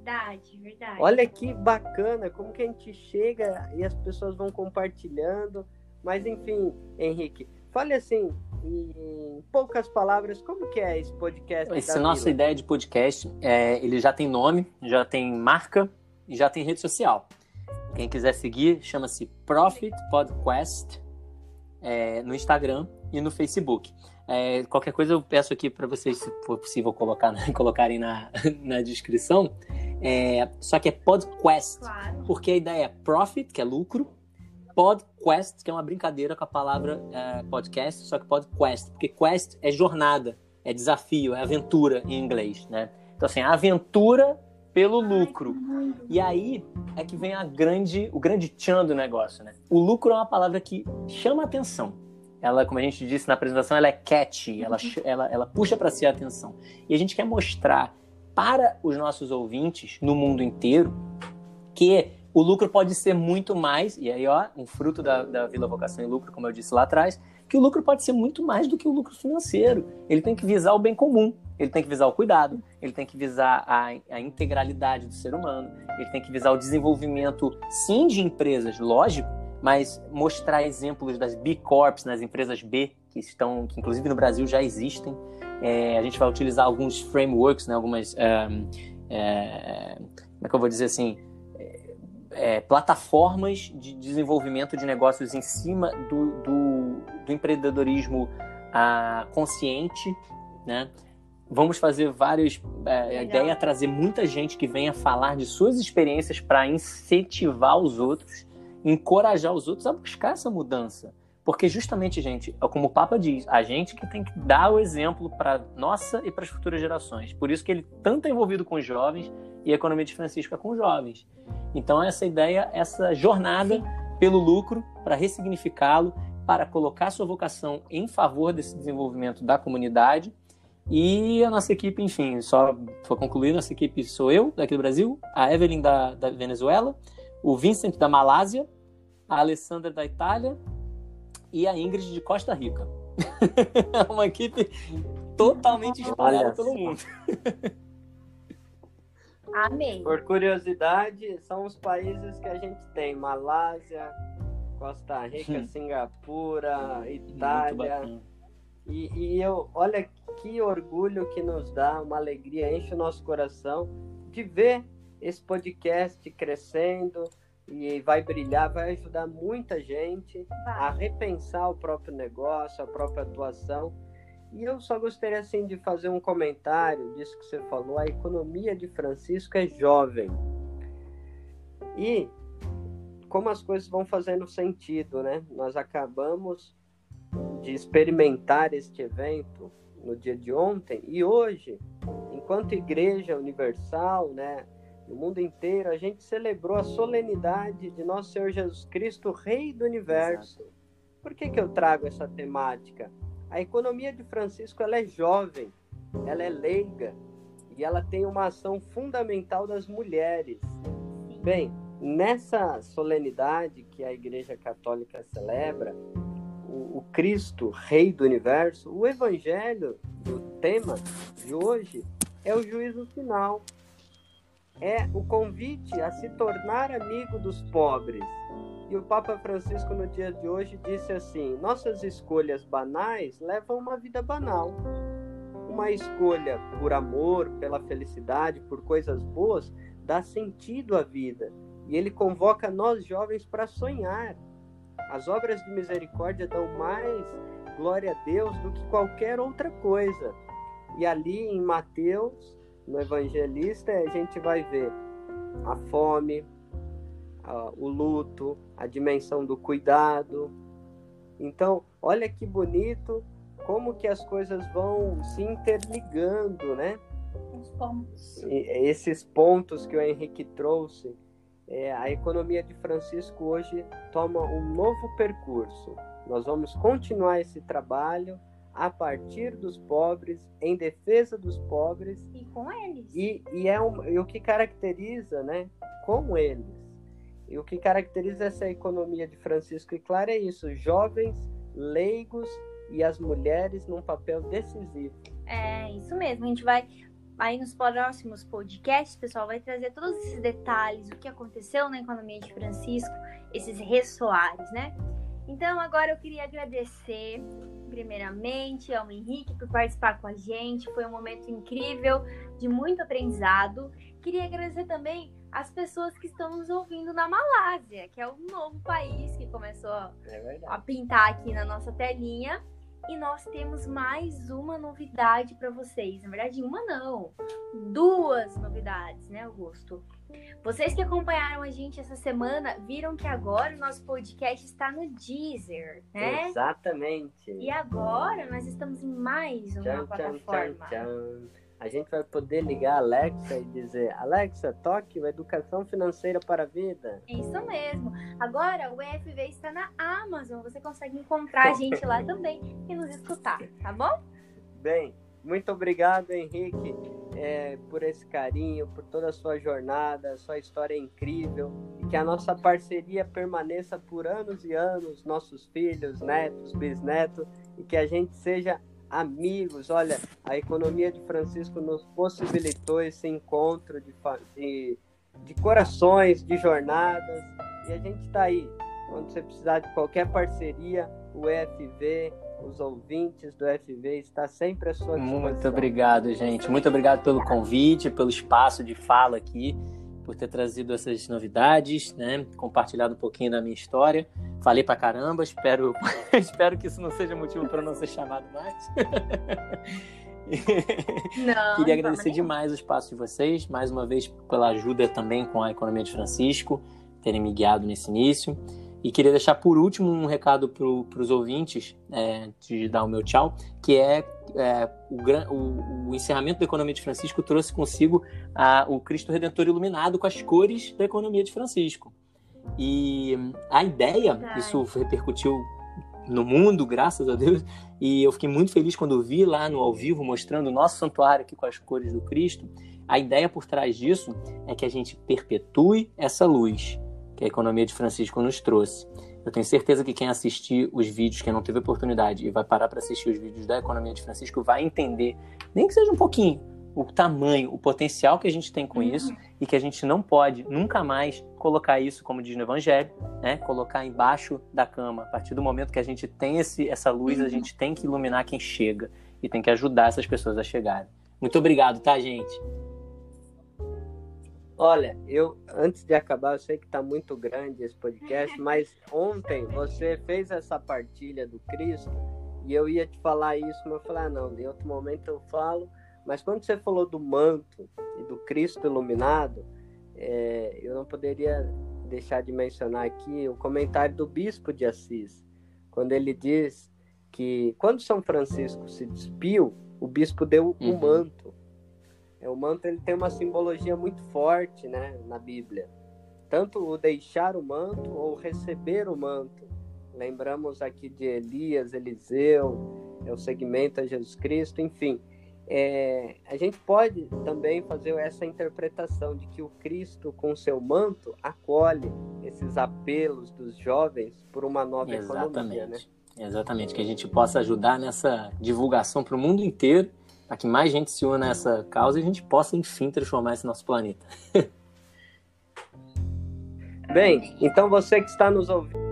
Verdade, verdade. Olha que bacana, como que a gente chega e as pessoas vão compartilhando. Mas enfim, Henrique, fale assim, em poucas palavras, como que é esse podcast? Essa nossa ideia de podcast, ele já tem nome, já tem marca e já tem rede social. Quem quiser seguir, chama-se Profit Podcast no Instagram e no Facebook. Qualquer coisa eu peço aqui para vocês, se for possível, colocarem na descrição. Só que é podcast, Claro. porque a ideia é profit, que é lucro, podcast, que é uma brincadeira com a palavra podcast, só que podcast, porque quest é jornada, é desafio, é aventura em inglês, né? Então, assim, aventura pelo lucro. E aí é que vem o grande tchan do negócio, né? O lucro é uma palavra que chama a atenção. Ela, como a gente disse na apresentação, ela é catchy, ela puxa para si a atenção. E a gente quer mostrar para os nossos ouvintes no mundo inteiro que o lucro pode ser muito mais, e aí, um fruto da Vila Vocação e Lucro, como eu disse lá atrás, que o lucro pode ser muito mais do que o lucro financeiro. Ele tem que visar o bem comum, ele tem que visar o cuidado, ele tem que visar a integralidade do ser humano, ele tem que visar o desenvolvimento, sim, de empresas, lógico, mas mostrar exemplos das B Corps, nas empresas B, que inclusive no Brasil já existem. A gente vai utilizar alguns frameworks, né, algumas, como é que eu vou dizer assim, plataformas de desenvolvimento de negócios em cima do empreendedorismo consciente, né? Vamos fazer vários... a ideia é trazer muita gente que venha falar de suas experiências para incentivar os outros, encorajar os outros a buscar essa mudança. Porque justamente, gente, como o Papa diz, a gente que tem que dar o exemplo para nossa e para as futuras gerações. Por isso que ele tanto é envolvido com os jovens e a economia de Francisco é com os jovens. Então essa ideia, essa jornada pelo lucro, para ressignificá-lo, para colocar sua vocação em favor desse desenvolvimento da comunidade. E a nossa equipe, enfim, só para concluir, nossa equipe sou eu, daqui do Brasil, a Evelyn da Venezuela, o Vincent da Malásia, a Alessandra da Itália e a Ingrid de Costa Rica. É uma equipe totalmente espalhada pelo mundo. Amém. Por curiosidade, são os países que a gente tem: Malásia, Costa Rica, Singapura, Itália. E olha que orgulho que nos dá, uma alegria, enche o nosso coração de ver esse podcast crescendo e vai brilhar, vai ajudar muita gente a repensar o próprio negócio, a própria atuação. E eu só gostaria assim de fazer um comentário disso que você falou. A economia de Francisco é jovem. E como as coisas vão fazendo sentido, né? Nós acabamos de experimentar este evento no dia de ontem e hoje, enquanto Igreja Universal, né, no mundo inteiro, a gente celebrou a solenidade de Nosso Senhor Jesus Cristo, Rei do Universo. Exato. Por que eu trago essa temática? A economia de Francisco, ela é jovem, ela é leiga e ela tem uma ação fundamental das mulheres. Bem, nessa solenidade que a Igreja Católica celebra, o Cristo, Rei do Universo, o evangelho do tema de hoje é o juízo final. É o convite a se tornar amigo dos pobres. E o Papa Francisco, no dia de hoje, disse assim: nossas escolhas banais levam uma vida banal. Uma escolha por amor, pela felicidade, por coisas boas, dá sentido à vida. E ele convoca nós jovens para sonhar. As obras de misericórdia dão mais glória a Deus do que qualquer outra coisa. E ali em Mateus, no Evangelista, a gente vai ver a fome, o luto, a dimensão do cuidado. Então, olha que bonito como que as coisas vão se interligando, né? Os pontos. Esses pontos que o Henrique trouxe. A economia de Francisco hoje toma um novo percurso. Nós vamos continuar esse trabalho a partir dos pobres, em defesa dos pobres. E com eles. E o que caracteriza, né? Com eles. E o que caracteriza essa economia de Francisco e Clara é isso: jovens, leigos e as mulheres num papel decisivo. É isso mesmo. A gente vai aí nos próximos podcasts, o pessoal vai trazer todos esses detalhes, o que aconteceu na economia de Francisco, esses ressoares, né? Então, agora eu queria agradecer, primeiramente, ao Henrique por participar com a gente. Foi um momento incrível, de muito aprendizado. Queria agradecer também as pessoas que estão nos ouvindo na Malásia, que é um novo país que começou a pintar aqui na nossa telinha. E nós temos mais uma novidade para vocês. Na verdade, uma não, 2 novidades, né, Augusto? Vocês que acompanharam a gente essa semana viram que agora o nosso podcast está no Deezer, né? Exatamente. E agora nós estamos em mais uma plataforma. A gente vai poder ligar a Alexa e dizer: Alexa, toque o Educação Financeira para a Vida. É isso mesmo. Agora o EFV está na Amazon. Você consegue encontrar a gente lá também e nos escutar, tá bom? Bem, muito obrigado, Henrique, por esse carinho, por toda a sua jornada. Sua história é incrível. E que a nossa parceria permaneça por anos e anos, nossos filhos, netos, bisnetos, e que a gente seja amigos. Olha, a economia de Francisco nos possibilitou esse encontro de corações, de jornadas, e a gente está aí. Quando você precisar de qualquer parceria, o EFV, os ouvintes do EFV está sempre à sua disposição. Muito obrigado, gente. Muito obrigado pelo convite, pelo espaço de fala aqui, por ter trazido essas novidades, né? Compartilhado um pouquinho da minha história. Falei pra caramba, espero que isso não seja motivo para não ser chamado mais. Queria agradecer demais o espaço de vocês, mais uma vez pela ajuda também com a economia de Francisco, terem me guiado nesse início. E queria deixar por último um recado para os ouvintes, de dar o meu tchau, que o encerramento da economia de Francisco trouxe consigo o Cristo Redentor iluminado com as cores da economia de Francisco. E a ideia, isso repercutiu no mundo, graças a Deus, e eu fiquei muito feliz quando vi lá no ao vivo, mostrando o nosso santuário aqui com as cores do Cristo. A ideia por trás disso é que a gente perpetue essa luz que a economia de Francisco nos trouxe. Eu tenho certeza que quem assistir os vídeos, quem não teve oportunidade e vai parar para assistir os vídeos da economia de Francisco, vai entender, nem que seja um pouquinho, o tamanho, o potencial que a gente tem com isso, e que a gente não pode nunca mais colocar isso, como diz no Evangelho, né? Colocar embaixo da cama. A partir do momento que a gente tem essa luz, a gente tem que iluminar quem chega e tem que ajudar essas pessoas a chegarem. Muito obrigado, tá, gente? Olha, antes de acabar, eu sei que está muito grande esse podcast, mas ontem você fez essa partilha do Cristo e eu ia te falar isso, mas eu falei, não, em outro momento eu falo. Mas quando você falou do manto e do Cristo iluminado, eu não poderia deixar de mencionar aqui o comentário do Bispo de Assis, quando ele diz que quando São Francisco se despiu, o Bispo deu o manto. O manto ele tem uma simbologia muito forte, né, na Bíblia. Tanto o deixar o manto ou receber o manto. Lembramos aqui de Elias, Eliseu, o seguimento a Jesus Cristo, enfim. A gente pode também fazer essa interpretação de que o Cristo, com seu manto, acolhe esses apelos dos jovens por uma nova economia, né? Exatamente, que a gente possa ajudar nessa divulgação para o mundo inteiro, para que mais gente se una a essa causa e a gente possa, enfim, transformar esse nosso planeta. Bem, então você que está nos ouvindo,